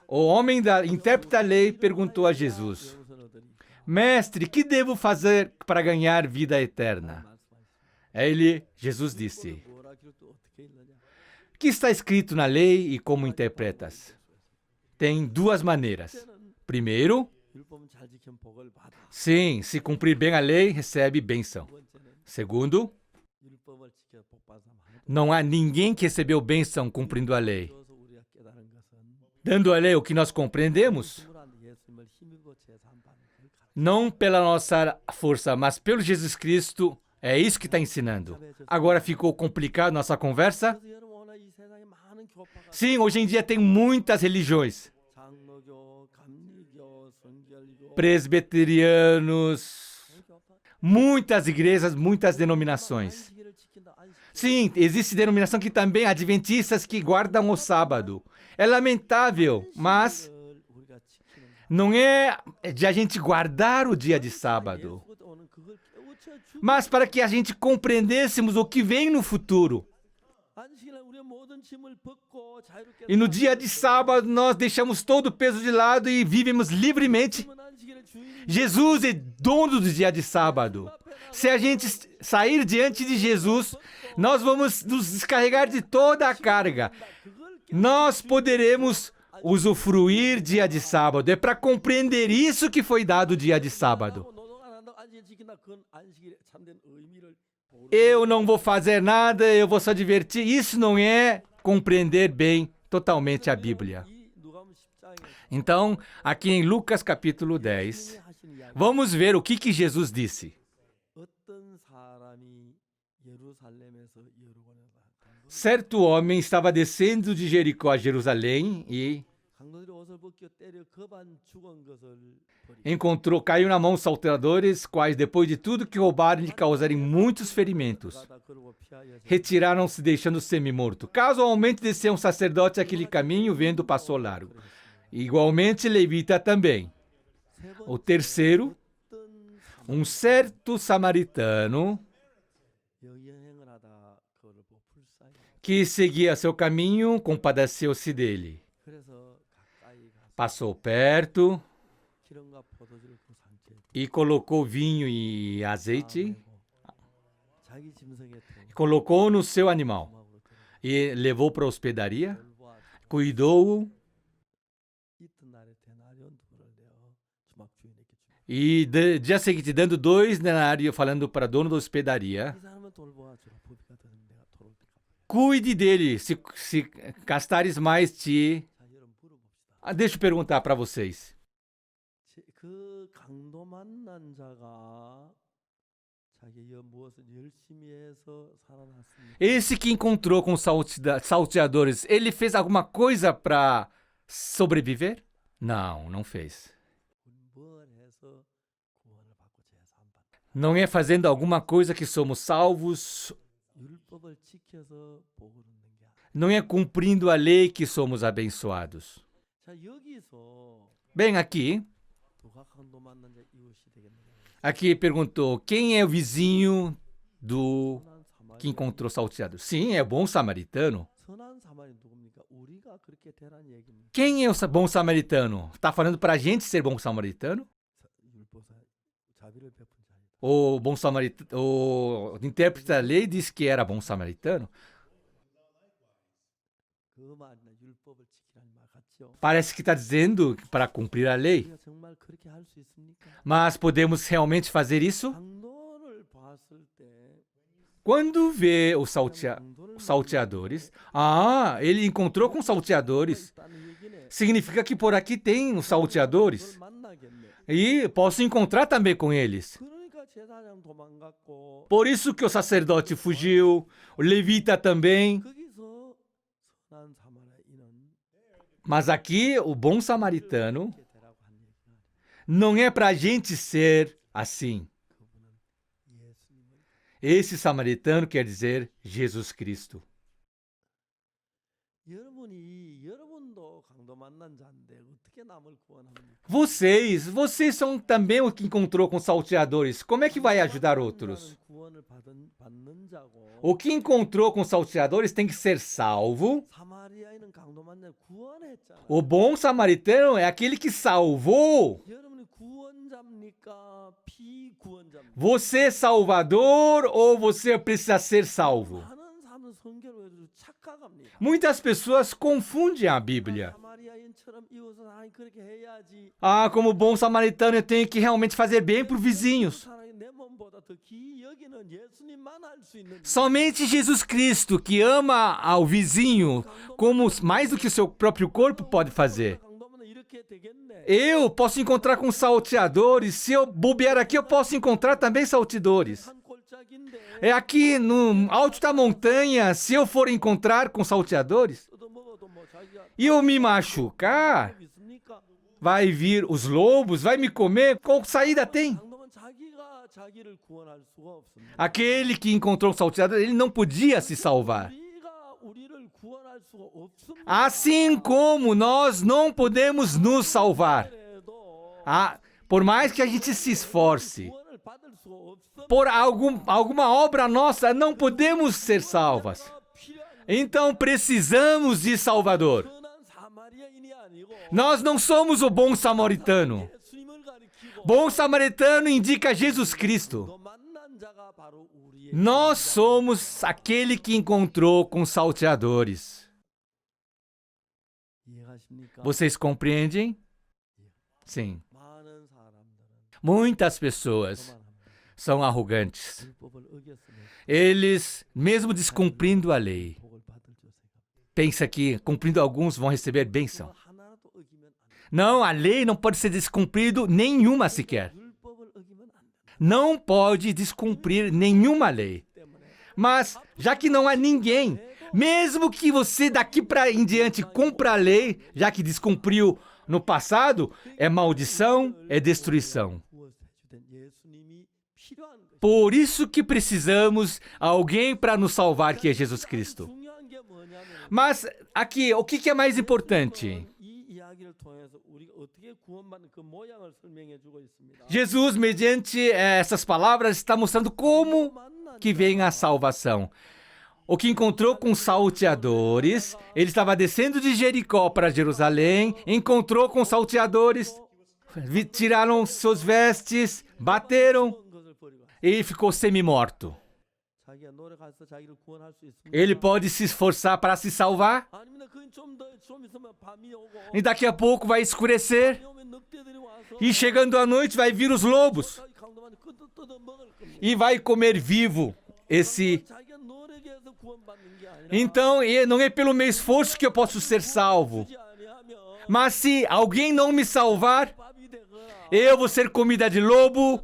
o homem da intérprete da lei perguntou a Jesus: 영생을 얻으리까? Mestre, que devo fazer para ganhar vida eterna? 말씀하셨습니다. Jesus disse: 뭐라 기록 또 어떻게 읽느냐? que está escrito na lei e como interpretas? Tem duas maneiras. Primeiro, 율법은 잘 지키면 복을 받아. sim, se cumprir bem a lei, recebe bênção. 두 번째는 Segundo, 율법을 지켜 복 받으면 하나도 não há ninguém que recebeu bênção cumprindo a lei. 없어서 우리가 깨달은 것은 Dando a lei o que nós compreendemos, 주물한 예수님을 힘입어 제사함 받는 걸 가르쳐. não pela nossa força, mas pelo Jesus Cristo, é isso que está ensinando. Agora ficou complicado nossa conversa? 그래서 여러분 오늘 이 세상에 많은 교파가 Sim, hoje em dia tem muitas religiões. 장로교, 감리교, 성결교, Presbiterianos, 교파. muitas igrejas, muitas denominações. 안식일을 지킨다. 안식. Sim, existe denominação que também adventistas que guardam o sábado. É lamentável, mas 안식일을 우리가 지키는 não é de a gente guardar o dia de sábado, 예수가 오는 그걸 깨우쳐 주고 mas para que a gente compreendêssemos o que vem no futuro. 안식일에 우리의 모든 짐을 벗고 자유롭게 E no dia de sábado nós deixamos todo o peso de lado e vivemos livremente. 살면 안식일의 주인이 Jesus é dono do dia de sábado. Se a gente sair diante de Jesus, nós vamos nos descarregar de toda a carga. 그걸 Nós poderemos usufruir dia de sábado. É para compreender isso que foi dado o dia de sábado. 깨닫고 노동 안 한다고 안식일 지킨다. 그건 안식일의 참된 의미를 모르는 Eu não vou fazer nada, eu vou só divertir. Isso não é compreender bem totalmente a Bíblia. 이 누가복음 10장에 Então, aqui em Lucas capítulo 10, 하시는 이야기. vamos ver o que Jesus disse. 어떤 사람이 예루살렘에서 여루고에 Certo homem estava descendo de Jericó a Jerusalém e 강도들이 옷을 벗겨 때려 거반 죽은 것을 버리고 caiu na mão dos salteadores, quais, depois de tudo que roubaram, lhe causarem muitos ferimentos. 가다 그러고 피하여서 Retiraram-se, deixando semi-morto. Casualmente desceu um sacerdote aquele caminho, vendo, passou largo. Igualmente, levita também. 세 O 번째 terceiro, 어떤 certo samaritano 여행을 하다 그를 보고 불쌍히 que seguia seu caminho, compadeceu-se dele. 그래서 가까이 가서 Passou perto 기름과 포도주를 그 상처에 e colocou vinho e azeite, 자기 짐승에 colocou no seu animal 도막으로 들어 e levou para a hospedaria, 돌보아 cuidou-o 이튿날에 데나리온 두를 내어 주막 주인에게 주고 e dia seguinte dando 2 denários, falando para o dono da hospedaria, 이 사람은 돌보아 주라 부비가 되는 내가 돌을 때 갚아야 cuide dele, se gastares mais te... 자 여러분 물어봅시다 Deixa eu perguntar para vocês. 그 강도 만난 자가 자기의 무엇을 열심히 해서 살아났습니까? Esse que encontrou com os salteadores, ele fez alguma coisa para sobreviver? Não, não fez. 뭘 해서 구원을 받고 제사함 받다. Não é fazendo alguma coisa que somos salvos, 율법을 지켜서 복을 얻는 게 아니라. não é cumprindo a lei que somos abençoados. 자 여기서 Bem, aqui 누가 강도 만난 자 이웃이 되겠느냐? Aqui perguntou, quem é o vizinho do 선한 que 사마리아. encontrou salteado? Sim, é bom samaritano. 선한 사마리아 누굽니까? 우리가 그렇게 되란 얘기입니다. Quem é o bom samaritano? Tá falando pra gente ser bom samaritano? 율법사 자비를 베푼 자이다. O bom samaritano, o intérprete da lei disse que era bom samaritano? 그 말이나 율법을 지키라는 말 같죠? Parece que está dizendo para cumprir a lei. 우리가 정말 그렇게 할 수 있습니까? Mas podemos realmente fazer isso? 강도를 봤을 때 Quando vê os salteadores, ele encontrou com salteadores. 있다는 얘기네. Significa que por aqui tem os salteadores. 그걸 만나기 E posso encontrar também com eles. 그러니까 제사장 도망갔고 Por isso que o sacerdote fugiu, o levita também. 거기서 선한 사마리아인은 Mas aqui, o bom samaritano 이렇게 되라고 한 얘기가 não é para a gente ser assim. 그분은 예수님을 Esse samaritano quer dizer Jesus Cristo. 여러분도 강도 만난 자인데 어떻게 남을 구원합니까? Vocês são também o que encontrou com salteadores. Como é que vai ajudar outros? 구원을 받는 자고 O que encontrou com salteadores tem que ser salvo. 사마리아인은 강도 만난 구원했잖아요. O bom samaritano é aquele que salvou. 여러분이 구원자입니까? 피구원자입니까? Você é salvador ou você precisa ser salvo? 많은 사람은 성경을 착각합니다. Muitas pessoas confundem a Bíblia. 사마리아인처럼 이웃을 하나님 그렇게 해야지. Ah, como bom samaritano eu tenho que realmente fazer bem para os vizinhos. 사랑이 내 몸보다 더 귀히 여기는 예수님만 할 수 있는. Somente Jesus Cristo, que ama ao vizinho como mais do que o seu próprio corpo, pode fazer. 강도면 이렇게 되겠네. Eu posso encontrar com salteadores. Se eu bobear aqui, eu posso encontrar também salteadores. 한 골짜기인데 É aqui no alto da montanha, se eu for encontrar com salteadores 뜯어먹어도 뭐 자기가 e eu me machucar, 있습니까? vai vir os lobos, vai me comer. Qual saída tem? 강도면 자기가 자기를 구원할 수가 없습니다. Aquele que encontrou um salteador, ele não podia se salvar. 우리가 우리를 구원할 수가 없습니다. Assim como nós não podemos nos salvar. 그래도 Ah, por mais que a gente se esforce, 구원을 받을 수가 없습니다. por alguma obra nossa, não podemos ser salvas. 필요한 Então precisamos de Salvador. 선한 사마리아인이 아니고 Nós não somos o bom samaritano. 예수님을 가리키고 Bom samaritano indica Jesus Cristo. 너 만난 자가 바로 우리의 Nós somos aquele que encontrou com salteadores. 이해하십니까? Vocês compreendem? Sim. 많은 사람들은 Muitas pessoas 그만합니다. são arrogantes. 율법을 어겼으면 Eles, mesmo descumprindo a lei, 복을 받을 줄 생각. pensa que cumprindo alguns vão receber bênção. 하나라도 어기면 안 돼. Não, a lei não pode ser descumprido nenhuma sequer. 율법을 어기면 안 돼. Não pode descumprir nenhuma lei. 때문에 Mas, já que não há ninguém, mesmo que você daqui para em diante cumpra a lei, já que descumpriu no passado, é maldição, é destruição. 구원해 주된 예수님이 필요한 것이. Por isso que precisamos alguém para nos salvar, que é Jesus Cristo. 중요한 게 뭐냐면 Mas aqui, o que é mais importante? 이 이야기를 통해서 우리가 어떻게 구원받는 그 모양을 설명해 주고 있습니다. Jesus, mediante essas palavras, está mostrando como que vem a salvação. O que encontrou com salteadores, ele estava descendo de Jericó para Jerusalém, encontrou com salteadores, tiraram suas vestes, bateram 것을 버리고 e ficou semi-morto. 자기가 노력해서 자기를 구원할 수 있습니다. Ele pode se esforçar para se salvar 아니면 그건 좀 있으면 밤이 오고 e daqui a pouco vai escurecer 밤이 오면 늑대들이 와서 e chegando à noite vai vir os lobos 자기 강도만 뜯어 먹을 겁니다. e vai comer vivo esse. 자기가 노력해서 구원받는 게 아니라 Então, não é pelo meu esforço que eu posso ser salvo. 주지 아니하면 Mas se alguém não me salvar, 밥이 되거나 eu vou ser comida de lobo,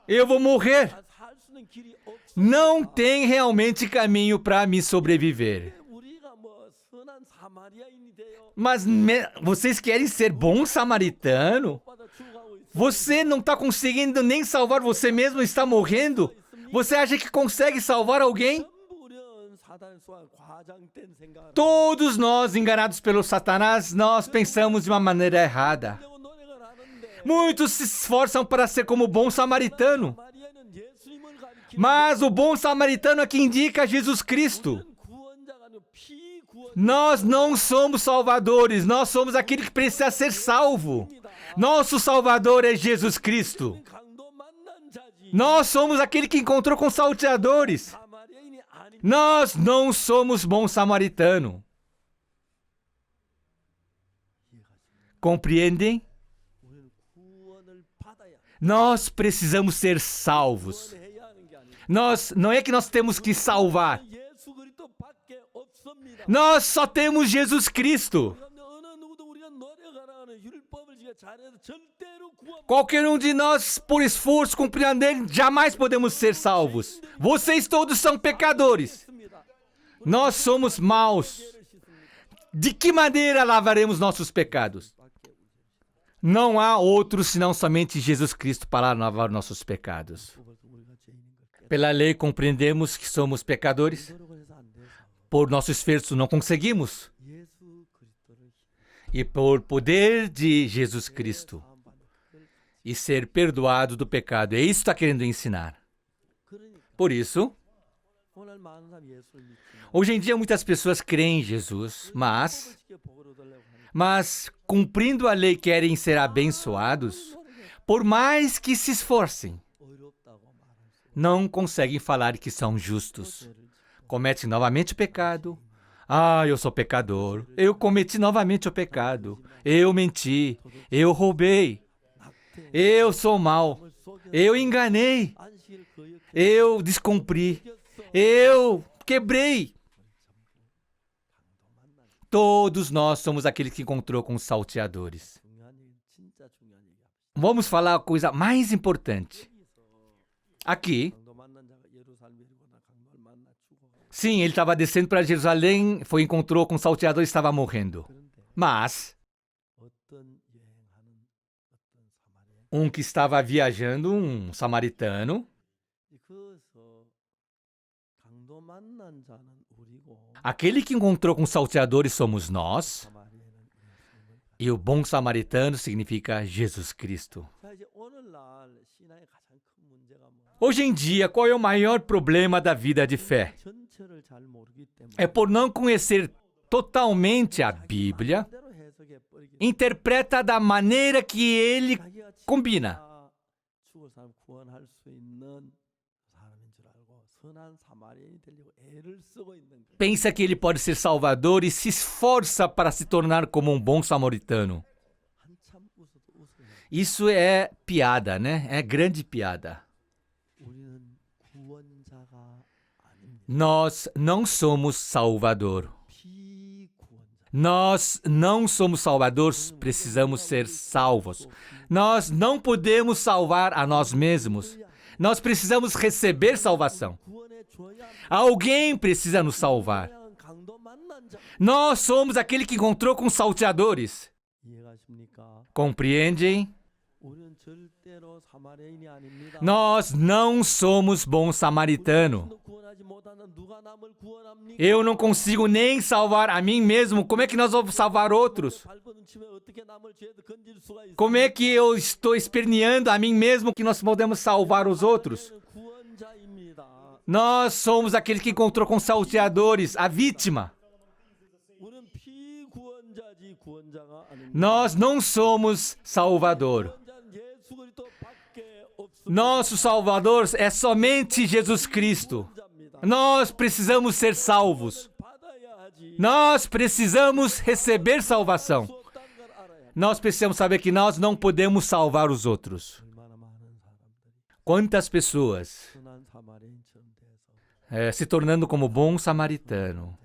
eu vou morrer. 살 수는 길이 없어. Não tem realmente caminho para me sobreviver. 우리가 뭐 선한 사마리아인이 돼요. Mas vocês querem ser bom samaritano? 받아 죽어가고 있어. Você não está conseguindo nem salvar você mesmo, está morrendo? Você acha que consegue salvar alguém? 전부 우리는 사단의 수와 과장된 생각을 Todos nós, enganados pelo Satanás, nós pensamos de uma maneira errada. 하려고 노력을 하는데 Muitos se esforçam para ser como o bom samaritano. 사마리아는 예수님을 가리키는 Mas o bom samaritano é que indica Jesus Cristo. 우리는 구원자가 아니고 피구원. Nós não somos salvadores, nós somos aquele que precisa ser salvo. Nosso Salvador é Jesus Cristo. 강도 만난 자지. Nós somos aquele que encontrou com salteadores. 사마리아인이 아닌 Nós não somos bom samaritano. Compreendem? 우리는 구원을 받아야 Nós precisamos ser salvos. 구원해야 하는 게 아니고 Não é que nós temos que salvar. 예수 그리스도밖에 없습니다. Nós só temos Jesus Cristo. 어느 누구도 우리가 노력하라는 율법을 지가 잘해도 절대로 구원 Qualquer um de nós, por esforço, cumprindo a lei, jamais podemos ser salvos. Vocês todos são pecadores. 못했습니다. Nós somos maus. De que maneira lavaremos nossos pecados? Não há outro senão somente Jesus Cristo para lavar nossos pecados. 우리가 죄인인 걸 Pela lei compreendemos que somos pecadores. 노력을 해서 안 돼서 Por nosso esforço não conseguimos. 예수 그리스도를 E por poder de Jesus Cristo 사함받는 그걸 e ser perdoado do pecado. É isso que está querendo ensinar. 그러니까 Por isso, 오늘 많은 사람 예수를 믿지만 hoje em dia muitas pessoas creem em Jesus, mas 쉽게 복을 얻으려고 하는 cumprindo a lei querem ser abençoados, por mais que se esforcem, 어렵다고 말할 수 não conseguem falar que são justos. 죄를 짓고 Cometem novamente o pecado. Ah, eu sou pecador. Eu cometi novamente o pecado. Eu menti. Eu roubei. 낙태 Eu sou mau. 을 속여 Eu enganei. 안식을 거역해 Eu descumpri. 이겼어. Eu quebrei. Todos nós somos aqueles que encontrou com os salteadores. 중요한 얘기 진짜 중요한 얘기 합시다. Vamos falar a coisa mais importante. Aqui, 강도 만난 자가 예루살렘에 이르거나 강도를 만나 죽어가고 sim, ele estava descendo para Jerusalém, encontrou com o salteador e estava morrendo. 그런데 Mas, 어떤 여행하는 어떤 사마리아 que estava viajando, samaritano, 그래서 강도 만난 자는 우리고 aquele que encontrou com os salteadores somos nós, 사마리아는 예수님을 e o bom samaritano significa Jesus Cristo. 자 이제 오늘날 신앙의 가장 큰 문제가 뭐야? Hoje em dia, qual é o maior problema da vida de fé? 전체를 잘 모르기 때문에 É por não conhecer totalmente a Bíblia, 마음대로 해석해 버리기 interpreta da maneira que ele 자기가 combina. 진짜 죽을 사람 구원할 수 있는 사람인 줄 알고 선한 사마리아인이 되려고 애를 쓰고 있는 거예요. Pensa que ele pode ser salvador e se esforça para se tornar como um bom samaritano. 한참 웃어도 웃어요. Isso é piada, né? É grande piada. 우리는 구원자가 아닙니다. Nós não somos salvador. 비구원자. Nós não somos salvadores, precisamos ser salvos. Nós não podemos salvar a nós mesmos. Nós precisamos receber salvação. 구원해 줘야 Alguém precisa nos salvar. 강도 만난 자. Nós somos aquele que encontrou com os salteadores. 이해가십니까? Compreendem? 우리는 절대로 사마리아인이 아닙니다. Nós não somos bom samaritano. 구원하지 못하는 누가 남을 구원합니까? Eu não consigo nem salvar a mim mesmo. Como é que nós vamos salvar outros? 발버둥치면 어떻게 남을 죄에서 건질 수가 있어요? Como é que eu estou esperneando a mim mesmo que nós podemos salvar os outros? 구원자입니다. Nós somos aqueles que encontrou com salteadores, a vítima. 우리는 비구원자지 구원자가 아닙니다. Nós não somos Salvador. 구원자는 예수 그리스도밖에 없습니다. Nosso Salvador é somente Jesus Cristo. 구원자입니다. Nós precisamos ser salvos. 받아야 하지. Nós precisamos receber salvação. 수 없다는 걸 알아야 합니다. Nós precisamos saber que nós não podemos salvar os outros. 얼마나 많은 사람들이 Quantas pessoas 선한 사마리아인처럼 돼서 se tornando como bom samaritano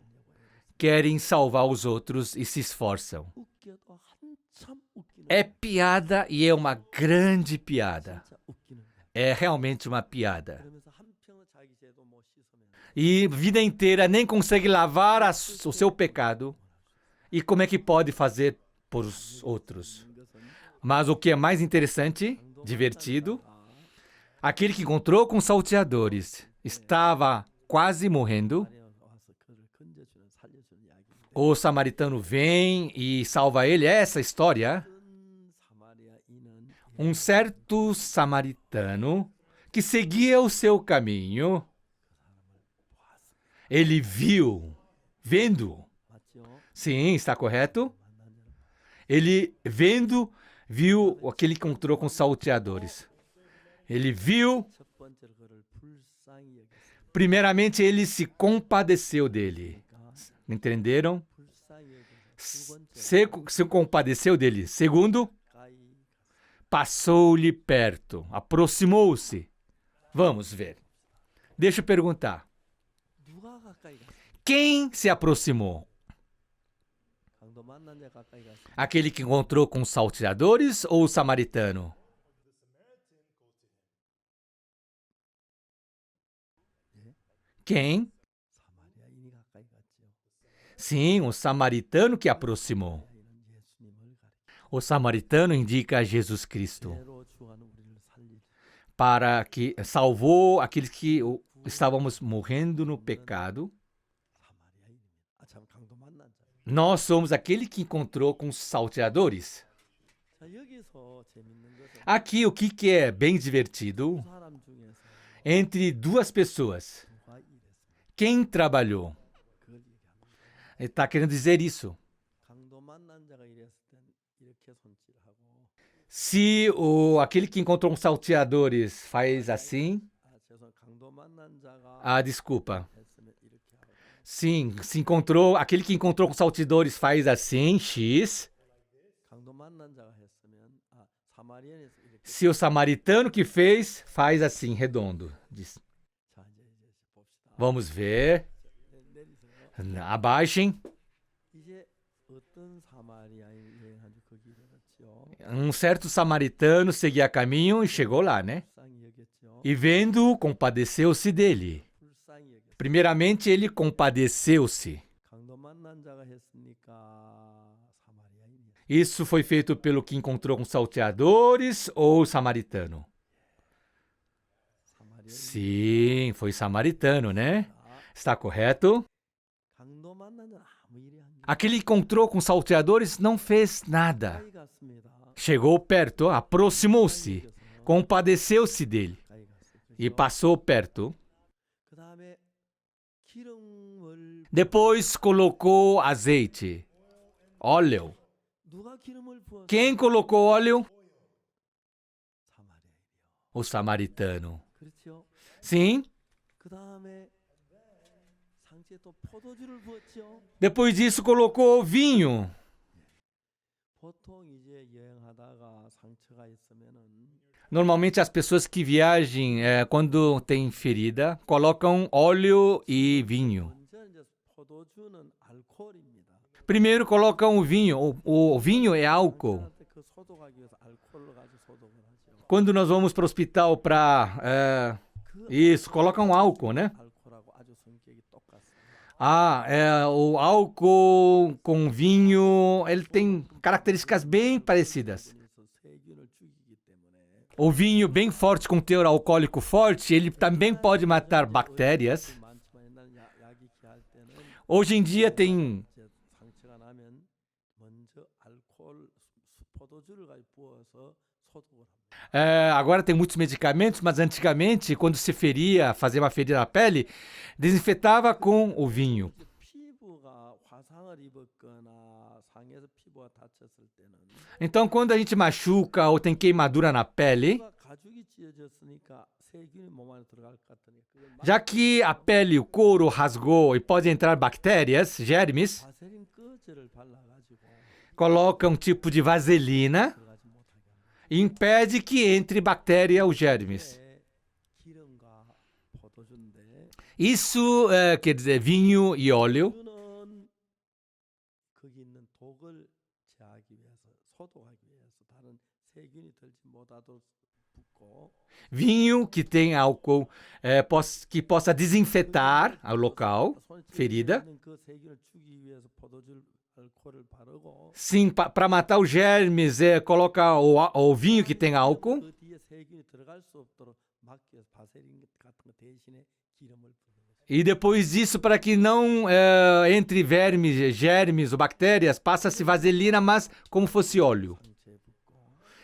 querem salvar os outros e se esforçam. 웃겨도 한참 웃기는 É piada e é uma grande piada. 진짜 웃기는 거야. É realmente uma piada. 그러면서 한평은 자기 죄도 못 씻으면 E vida inteira nem consegue lavar o seu pecado. E como é que pode fazer por os outros? Mas o que é mais interessante, divertido, aquele que encontrou com os salteadores estava quase morrendo. 와서 그를 건져주는 살려주는 이야기인데 O samaritano vem e salva ele. É essa história. 어떤 사마리아인은 Um certo samaritano que seguia o seu caminho, ele vendo, 맞죠? sim, está correto? Ele viu aquele que encontrou com os salteadores. Ele viu, 첫 번째로 그를 불쌍히 여겼습니다. primeiramente ele se compadeceu dele. Entenderam? 불쌍히 여겨서 두 번째 Se compadeceu dele. Segundo, 가까이 passou-lhe perto, aproximou-se. Vamos ver. Deixa eu perguntar. 누가 가까이 갔어요? Quem se aproximou? 강도 강도 만난 자 가까이 갔습니다. Aquele que encontrou com os salteadores ou o samaritano? Quem? 사마리아인이 가까이 갔죠. Sim, o samaritano que aproximou. 사마리아인은 예수님을 가리켜 O samaritano indica Jesus Cristo, 죄로 죽어가는 우리를 살릴 para que salvou aqueles que estávamos morrendo no pecado. 사마리아인입니다. 참 강도 만난 자. Nós somos aquele que encontrou com os salteadores. 자, 여기서 재밌는 것은 Aqui, o que é bem divertido? 두 사람 중에서 Entre duas pessoas, 누가 일했습니까? quem trabalhou? 그걸 얘기합니다. Ele está querendo dizer isso. 강도 만난 자가 일했을 땐 이렇게 손질하고 Se aquele que encontrou com salteadores faz assim, 죄송 강도 만난 자가 desculpa. 했으면 이렇게 하고 Sim, se encontrou, aquele que encontrou com salteadores faz assim, X. 강도 만난 자가 했으면 사마리아에서 이렇게 Se o samaritano que fez, faz assim, redondo. Diz. 자 이제 봅시다. Vamos ver. 내리세요. Abaixem. 이제 어떤 사마리아인 여행한지 거기 이르렀죠. Um certo samaritano seguia caminho e chegou lá, né? 불쌍히 여겼죠. E vendo-o, compadeceu-se dele. 불쌍히 여겼죠. Primeiramente, ele compadeceu-se. 강도 만난 자가 했으니까 사마리아인이야. Isso foi feito pelo que encontrou com salteadores ou samaritano? 사마리아인. Sim, foi samaritano, né? Está correto? 강도 만난 자는 아무 일이 안 돼. Aquele que encontrou com salteadores não fez nada. 가까이 갔습니다. Chegou perto, aproximou-se, compadeceu-se dele 가까이 갔어요. e passou perto. 그다음에 기름을 Depois colocou azeite, óleo. 누가 기름을 부었어요? Quem colocou óleo? 사마리아인이요. O samaritano. 그렇죠? Sim. 그다음에 상주에 또 포도주를 부었죠. Depois disso colocou vinho. 보통 이제 여행하다가 상처가 있으면은 Normalmente as pessoas que viajam, quando tem ferida, colocam óleo e vinho. 먼저 이제 포도주는 알코올입니다. Primeiro colocam o vinho. O vinho é álcool. 상처한테 그 소독하기 위해서 알코올을 가지고 소독을 하죠. Quando nós vamos para o hospital para... 그 isso, colocam álcool, né? 알코올하고 아주 성격이 똑같습니다. O álcool com vinho, ele tem características bem parecidas. 그래서 세균을 죽이기 때문에 O vinho bem forte, com teor alcoólico forte, ele também pode matar bactérias. 많지만 옛날 약이 귀할 때는 Hoje em dia tem... 이제 상처가 나면 먼저 알코올 포도주를 가지고 부어서 소독을 합니다. agora tem muitos medicamentos, mas antigamente, quando se feria, fazia uma ferida na pele, desinfetava com o vinho. 이제 피부가 화상을 입었거나 상해서 피부가 다쳤을 때는 Então, quando a gente machuca ou tem queimadura na pele, 피부가 가죽이 찢어졌으니까 세균이 몸 안에 들어갈 것 같으니 그걸 já que a pele, o couro rasgou e pode entrar bactérias, germes, 바세린 꺼즈를 발라가지고 coloca um tipo de vaselina 들어가지 못하게 합니다. e impede que entre bactéria ou germes. 이게 기름과 포도주인데 Isso quer dizer vinho e óleo. 포도주는 거기 있는 독을 제하기 위해서 소독하기 위해서 다른 세균이 들지 못하도록 붓고 Vinho que tem álcool que possa desinfetar o local, 손에 ferida. 있는 그 세균을 죽이기 위해서 포도주 알코올을 바르고 Sim, para matar os germes, coloca o vinho que tem álcool. 그 뒤에 세균이 들어갈 수 없도록 막기 위해서 바세린 같은 거 대신에 기름을 부는 거죠. E depois disso, para que não entre vermes, germes ou bactérias, passa-se vaselina, mas como fosse óleo. 상처에 붓고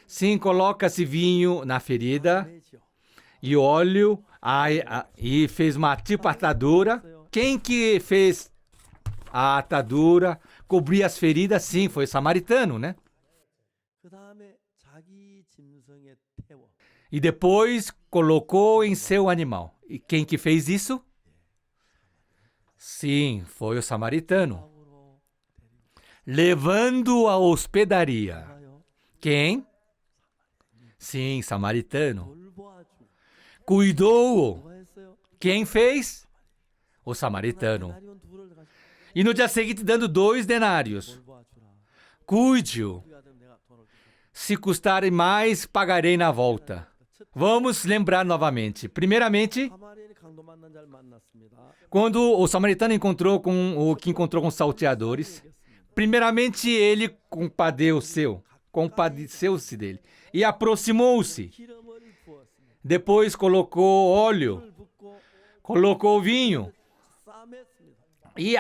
Sim, coloca-se vinho na ferida 매죠. e óleo, e fez uma tipo atadura. Quem que fez a atadura, cobrir as feridas? Sim, foi o samaritano, né? 그 다음에 자기 짐승에 태워 E depois colocou em seu animal. E quem que fez isso? Sim, foi o samaritano. 마으로 Levando à hospedaria. 데려가요. Quem? Sim, samaritano. 돌보아주고 Cuidou-o. 누가 했어요? Quem fez? O samaritano. 데나리온 둘을 가지고 E no dia seguinte, dando 2 denários. 돌보아주라. cuide-o. 우리가 되면 내가 돈을 주겠다. Se custar mais, pagarei na volta. Vamos lembrar novamente. Primeiramente, 사마리아인이 강도 만난 자를 만났습니다. quando o samaritano encontrou com o que encontrou com os salteadores, primeiramente ele compadeceu-se dele e aproximou-se. 기름을 부었습니다. Depois colocou óleo, 을 붓고 colocou vinho 싸맸습니다. e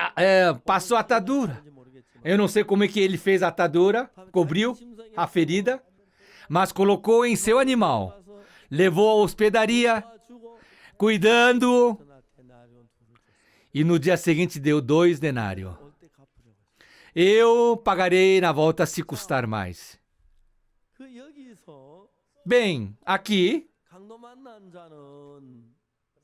passou a atadura. 뭔지 모르겠지만 Eu não sei como é que ele fez a atadura, cobriu a ferida, mas colocou em seu animal, levou à hospedaria, 주고 cuidando, 그러나 데나리온 둘을 줬어요. e no dia seguinte deu 2 denários. 올때 갚으려고 했어요. Eu pagarei na volta se custar mais. 그 여기서 Bem, aqui, 강도 만난 자는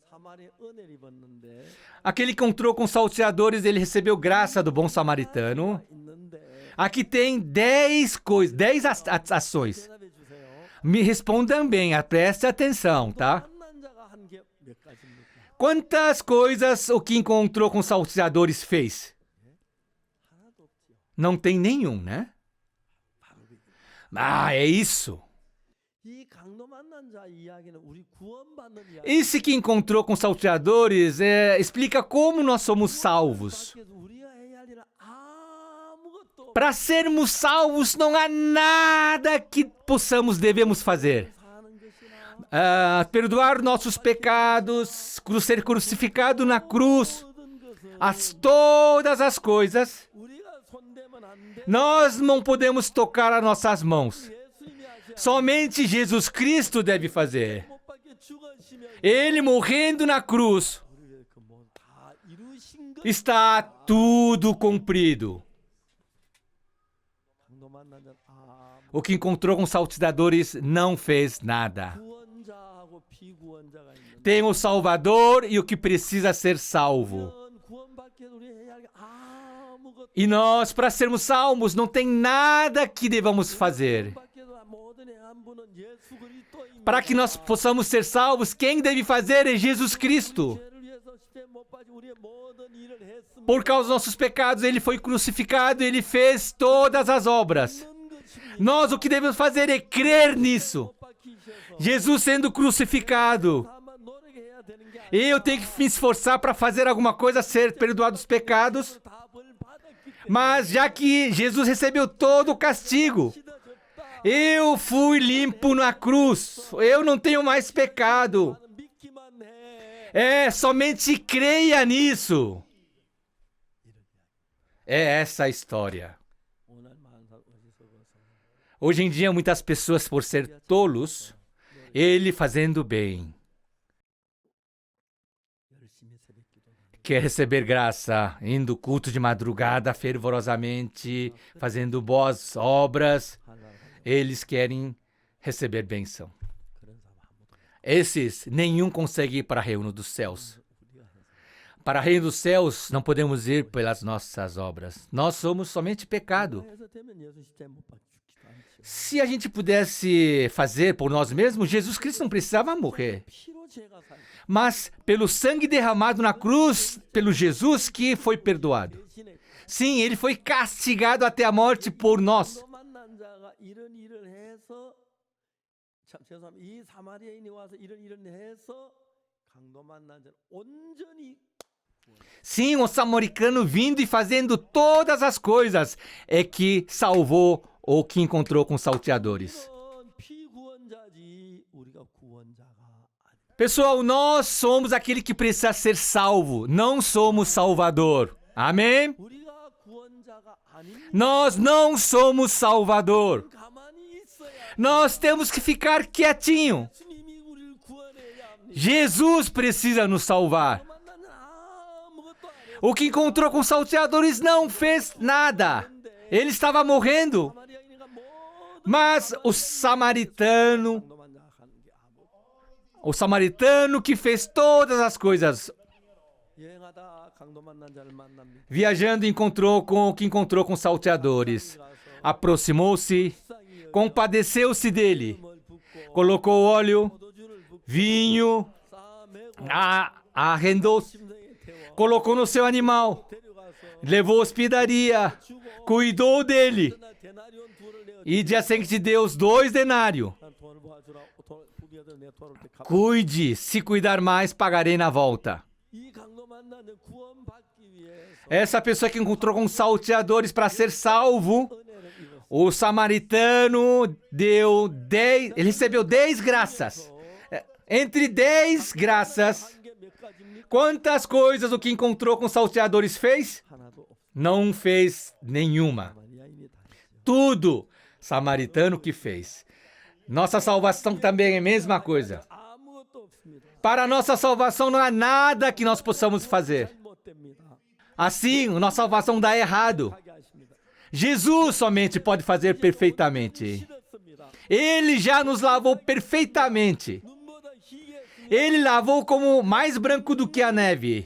사마리아 은혜를 입었는데 aquele que encontrou com os salteadores, ele recebeu graça do bom samaritano. 있는데 Aqui tem 10 coisas, 10 ações. 대답해 주세요. Me respondam bem, preste atenção, tá? 만난 자가 한 게 몇 가지입니까? Quantas coisas o que encontrou com os salteadores fez? 하나도 없지요. Não tem nenhum, né? 바로 그 Ah, é isso. 이 강도 만난 자 이야기는 우리 구원받는 이야기. Esse que encontrou com os salteadores explica como nós somos salvos. 밖에서 우리가 해야 할 일은 아무것도 Para sermos salvos, não há nada que devemos fazer. 사는 것이나 Perdoar nossos pecados, ser crucificado na cruz, 모든 것은 todas as coisas, 우리가 손대면 안 돼. nós não podemos tocar as nossas mãos. 예수님이 하셔야 Somente Jesus Cristo deve fazer. 못 밖에 죽으시면 Ele morrendo na cruz, 우리를 그뭐다 이루신 것. está tudo cumprido. 강도 만난 자 O que encontrou com os salteadores não fez nada. 구원자하고 비구원자가 있는데 Tem o Salvador e o que precisa ser salvo. 구원받기 위해 우리 해야 할 게 아무것도 E nós, para sermos salvos, não tem nada que devamos fazer. 밖에 모든 행한 분은 예수 그리스도입니다. Para que nós possamos ser salvos, quem deve fazer é Jesus Cristo. 죄를 위해서 십자가에 못 박혀 우리의 모든 일을 했습니다. Por causa dos nossos pecados, ele foi crucificado, ele fez todas as obras. Nós o que devemos fazer é crer nisso. Jesus sendo crucificado. Eu tenho que me esforçar para fazer alguma coisa, ser perdoado dos pecados. Mas já que Jesus recebeu todo o castigo, eu fui limpo na cruz. Eu não tenho mais pecado. Somente creia nisso. É essa a história. Hoje em dia, muitas pessoas, por ser tolos, ele fazendo bem, quer receber graça, indo culto de madrugada fervorosamente, fazendo boas obras, eles querem receber bênção. Esses, nenhum consegue ir para o reino dos céus. Para o reino dos céus, não podemos ir pelas nossas obras. Nós somos somente pecado. Se a gente pudesse fazer por nós mesmos, Jesus Cristo não precisava morrer. Mas pelo sangue derramado na cruz, pelo Jesus que foi perdoado. Sim, ele foi castigado até a morte por nós. 이 사마리아인이 와서 이런 해서 강도 만난 자는 온전히 Sim, o samaritano vindo e fazendo todas as coisas é que salvou ou que encontrou com os salteadores. 피구원자지 우리가 구원자가 아니야. Pessoal, nós somos aquele que precisa ser salvo, não somos salvador. Amém? 우리가 구원자가 아닙니다. Nós não somos salvador. 가만히 있어야 Nós temos que ficar quietinho. 주님이 우리를 구원해야 합니다. Jesus precisa nos salvar. 만나는 아무것도 안 해요. O que encontrou com os salteadores não fez nada. Ele estava morrendo. 사마리아인이가 모든 Mas o samaritano 강도 만자 하는 게 아무. O samaritano que fez todas as coisas. 여행하다 강도 만난 자를 만납니다. Viajando, encontrou com o que encontrou com os salteadores. Aproximou-se, compadeceu-se dele. 을 붓고 Colocou óleo, 포도주를 붓고 vinho, 싸매고 arrendou, 심성에 태워 colocou no seu animal, 데려가서 levou hospedaria, cuidou dele. E dia seguinte deu 2 denários. Cuide, se cuidar mais, pagarei na volta. Essa pessoa que encontrou com salteadores para ser salvo, o samaritano ele recebeu 10 graças. Entre 10 graças, quantas coisas o que encontrou com salteadores fez? Não fez nenhuma. Tudo samaritano que fez. Nossa salvação também é a mesma coisa. Para a nossa salvação não há nada que nós possamos fazer. Assim, nossa salvação dá errado. Jesus somente pode fazer perfeitamente. Ele já nos lavou perfeitamente. Ele lavou como mais branco do que a neve.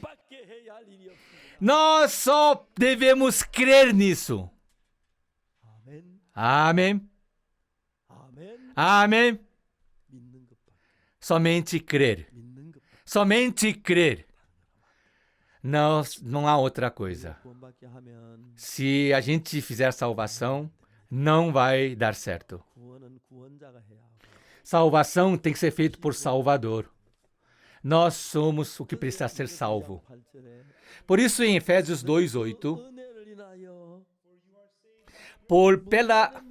Nós só devemos crer nisso. Amém. Amém. Somente crer. Somente crer. Não há outra coisa. Se a gente fizer salvação, não vai dar certo. Salvação tem que ser feita por Salvador. Nós somos o que precisa ser salvo. Por isso, em Efésios 2:8,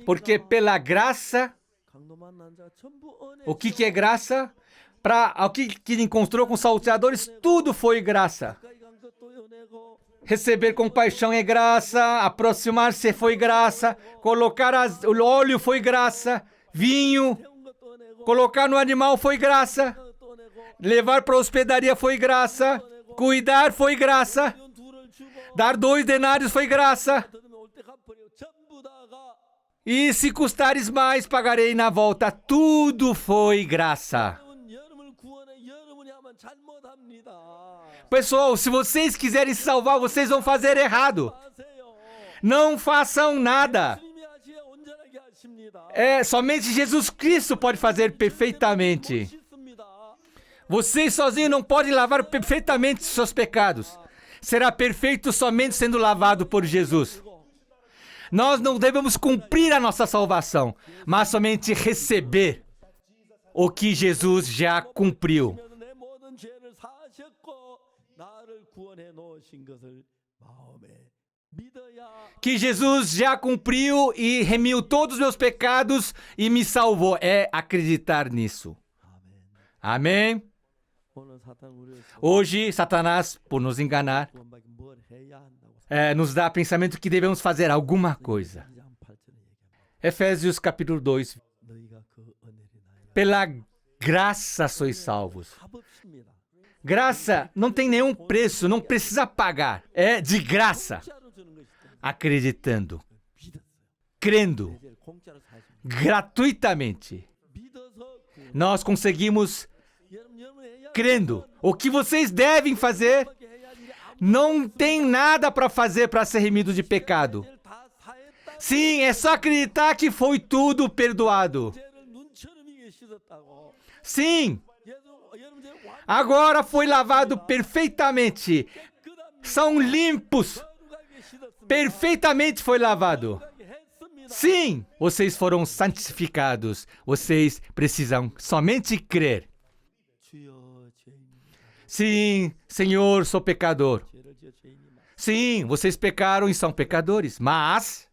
porque pela graça, o que é graça? Para o que encontrou com salteadores, tudo foi graça. Receber compaixão é graça, aproximar-se foi graça, colocar o óleo foi graça, vinho, colocar no animal foi graça, levar para a hospedaria foi graça, cuidar foi graça, dar 2 denários foi graça. E se custares mais, pagarei na volta. Tudo foi graça. Pessoal, se vocês quiserem se salvar, vocês vão fazer errado. Não façam nada. Somente Jesus Cristo pode fazer perfeitamente. Vocês sozinhos não podem lavar perfeitamente seus pecados. Será perfeito somente sendo lavado por Jesus. Nós não devemos cumprir a nossa salvação, mas somente receber o que Jesus já cumpriu. Que Jesus já cumpriu e remiu todos os meus pecados e me salvou. É acreditar nisso. Amém? Hoje, Satanás, por nos enganar, nos dá pensamento que devemos fazer alguma coisa. Efésios capítulo 2. Pela graça sois salvos. Graça não tem nenhum preço, não precisa pagar. É de graça. Acreditando, crendo, gratuitamente. Nós conseguimos crendo. O que vocês devem fazer, não tem nada para fazer para ser remido de pecado. Sim, é só acreditar que foi tudo perdoado. Sim. Agora foi lavado perfeitamente. São limpos. Perfeitamente foi lavado. Sim, vocês foram santificados. Vocês precisam somente crer. Sim, Senhor, sou pecador. Sim, vocês pecaram e são pecadores. Mas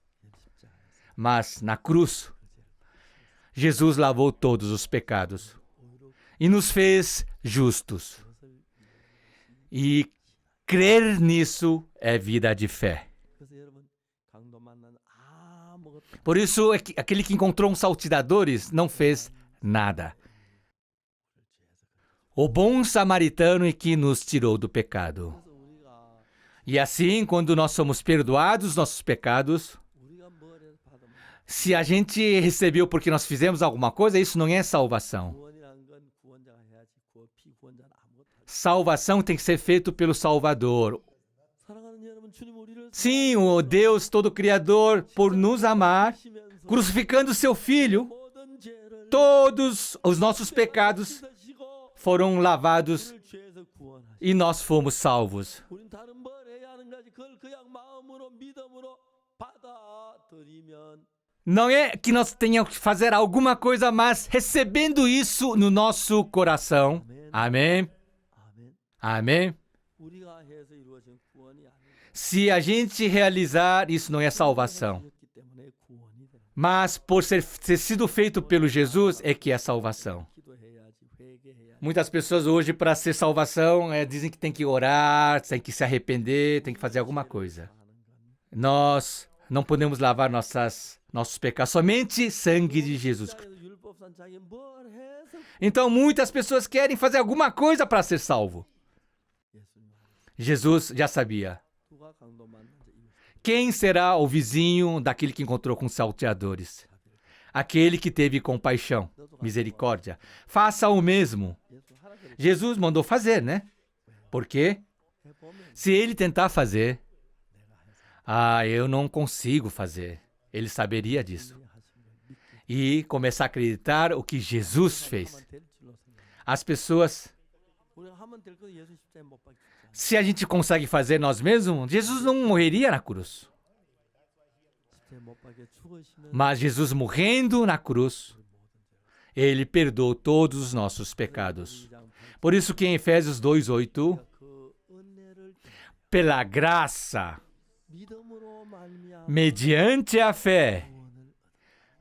na cruz, Jesus lavou todos os pecados e nos fez justos. E crer nisso é vida de fé. Por isso, aquele que encontrou uns salteadores não fez nada. O bom samaritano é que nos tirou do pecado. E assim, quando nós somos perdoados nossos pecados, se a gente recebeu porque nós fizemos alguma coisa, isso não é salvação. Salvação tem que ser feito pelo Salvador. Sim, o Deus Todo-Criador, por nos amar, crucificando seu Filho, todos os nossos pecados foram lavados e nós fomos salvos. 받아들이면 Não é que nós tenhamos que fazer alguma coisa, mas recebendo isso no nosso coração. Amém. 아멘. Amém. 우리가 해서 이루어진 구원이 아니고 Se a gente realizar, isso não é salvação. 하셨기 때문에 구원이 되는. Mas por ter sido feito pelo Jesus é que é salvação. 기도해야지, 회개해야지. Muitas pessoas hoje, para ser salvação, dizem que tem que orar, tem que se arrepender, tem que fazer alguma coisa. Nós não podemos lavar nossos pecados, somente sangue de Jesus. 그래서 율법상 자기 뭘 해서 Então muitas pessoas querem fazer alguma coisa para ser salvo. 예수님 알았어. Jesus já sabia. 누가 강도 만난지 이거. Quem será o vizinho daquele que encontrou com os salteadores? Aquele que teve compaixão, misericórdia. Faça o mesmo. 예수 하라 그래. Jesus mandou fazer, né? Por quê? 해보면 Se ele tentar fazer, eu não consigo fazer. Ele saberia disso. 하신 걸 믿게. E começar a acreditar o que Jesus fez. 하면 될 줄로 생각. As pessoas, 우리가 하면 될 거 예수 십자가에 못 박히지. se a gente consegue fazer nós mesmos, Jesus não morreria na cruz. 십자가에 못 박혀 죽으시면 Mas Jesus morrendo na cruz, ele perdoou todos os nossos pecados. Por isso que em Efésios 2:8, 그 은혜를 pela graça, 믿음으로 말미암아 mediante a fé, 구원을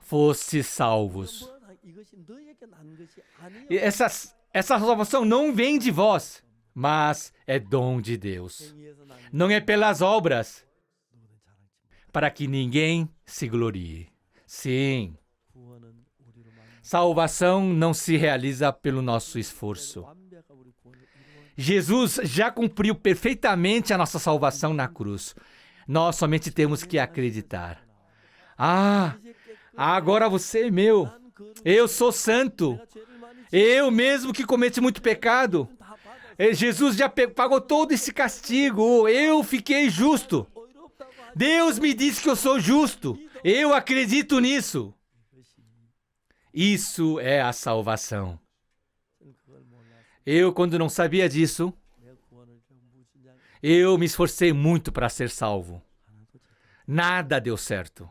fosse salvos. 이것이 너에게 난 것이 아니요. E essa salvação não vem de vós, mas é dom de Deus. 행위에서 난 Não é pelas obras, 누구든 자랑치. para que ninguém se glorie. Sim, 구원은 우리로 만 salvação não se realiza pelo nosso esforço. 완벽한 우리 구원을 이루어 Jesus já cumpriu perfeitamente a nossa salvação na cruz. Nós somente temos que acreditar. Agora você é meu. 난 거룩 Eu sou santo. 내가 죄를 많이 Eu mesmo que cometi muito pecado. 다 받아 Jesus já pagou todo esse castigo. Eu fiquei justo. 의롭다고 하는 Deus me disse que eu sou justo. Eu acredito nisso. Isso é a salvação. 것은 그걸 몰라서 Eu, quando não sabia disso, 내 구원을 좀 무진장 eu me esforcei muito para ser salvo. 하나도 제대로 Nada deu certo.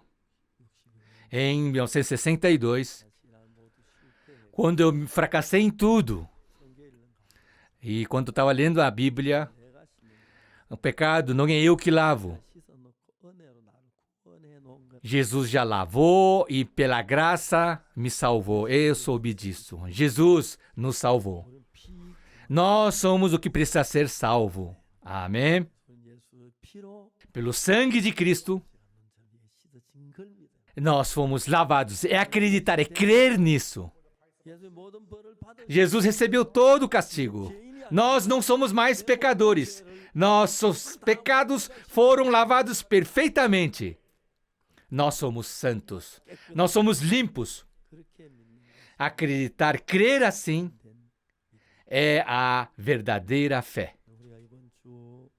Em 1962, 지난 모두 실패해 quando eu fracassei em tudo, 성경 읽는 거 e quando eu estava lendo a Bíblia, 내가 씻는 o pecado não é eu que lavo. 씻어놓고 은혜로 나를 구원해 놓은 것 Jesus já lavou e pela graça me salvou. Eu soube disso. Jesus nos salvou. 우리는 피 Nós somos o que precisa ser salvo. Amém? 예수의 피로 Pelo sangue de Cristo, 저기에 씻어진 걸 믿어. nós fomos lavados. É acreditar, é crer nisso. 예수의 모든 벌을 받은 Jesus recebeu todo o castigo. Nós não somos mais pecadores. Nossos pecados foram lavados perfeitamente. Nós somos santos. Nós somos limpos. 그렇게 믿는 Acreditar, crer assim, é a verdadeira fé. 우리가 이번 주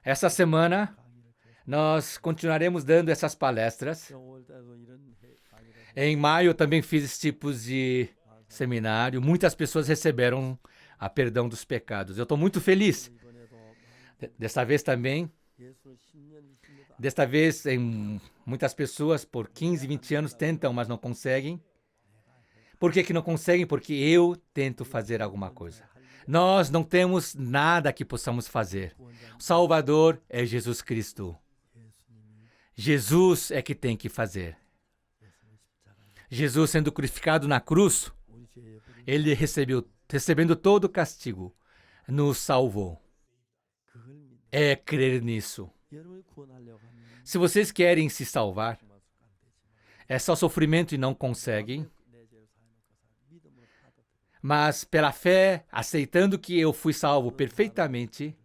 Essa semana, 강의를 계속 nós continuaremos dando essas palestras. 5월 달도 이런 강의를 Em maio, eu também fiz esse tipo de seminário. Muitas pessoas receberam a perdão dos pecados. Eu estou muito feliz. 이번에도 Desta vez também. 예수를 10년 20년도 Desta vez, muitas pessoas por 15, 20 anos tentam, mas não conseguem. Por que não conseguem? Porque eu tento fazer alguma coisa. Nós não temos nada que possamos fazer. O Salvador é Jesus Cristo. Jesus é que tem que fazer. Jesus sendo crucificado na cruz, 우리 죄의 벌을 ele recebendo todo o castigo, nos salvou. 그걸 믿는 É crer nisso. 여러분이 구원하려고 하면 Se vocês querem se salvar, 정말 안 되지만 é só sofrimento e não conseguem, 내 죄를 사해놓고 믿음으로 받아들여 mas pela fé, aceitando que eu fui salvo perfeitamente,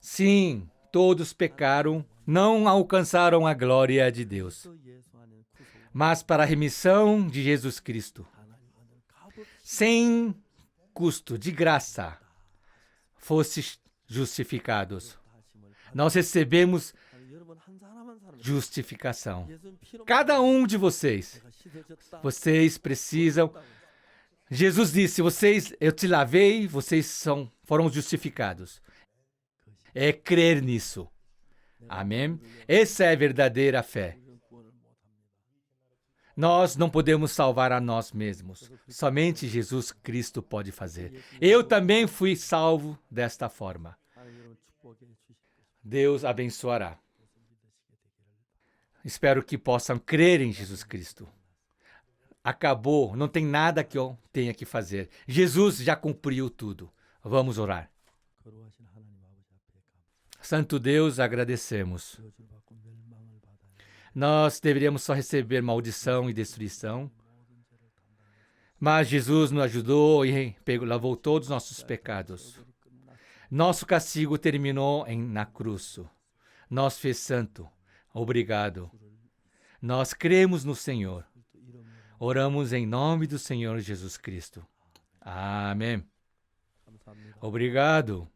sim, todos pecaram, não alcançaram a glória de Deus. 또 예수 안에는 구속 Mas para a remissão de Jesus Cristo, 하나님 안에는 값없이 sem custo, de graça, fosse justificados. 하심을 Nós recebemos 받는 여러분 한 사람 한 사람 justificação. 예수는 피로 Cada de vocês, 내가 씻어졌다 vocês precisam. Jesus disse: eu te lavei, vocês foram justificados. É crer nisso. Amém? Essa é a verdadeira fé. 우리는 구원을 못합니다. Nós não podemos salvar a nós mesmos. Somente Jesus Cristo pode fazer. Eu também fui salvo desta forma. 하나님 여러분 축복해 주시옵소서. Deus abençoará. Espero que possam crer em Jesus Cristo. Acabou, não tem nada que eu tenha que fazer. Jesus já cumpriu tudo. Vamos orar. 거룩하신 하나님 아버지 앞에 감사드려 Santo Deus, agradecemos. 저주를 받고 멸망을 받아야 Nós deveríamos só receber maldição e destruição, mas Jesus nos ajudou e lavou todos os nossos pecados. Nosso castigo terminou na cruz. Nos fez santo. Obrigado. Nós cremos no Senhor. Oramos em nome do Senhor Jesus Cristo. Amém. 감사합니다. Obrigado.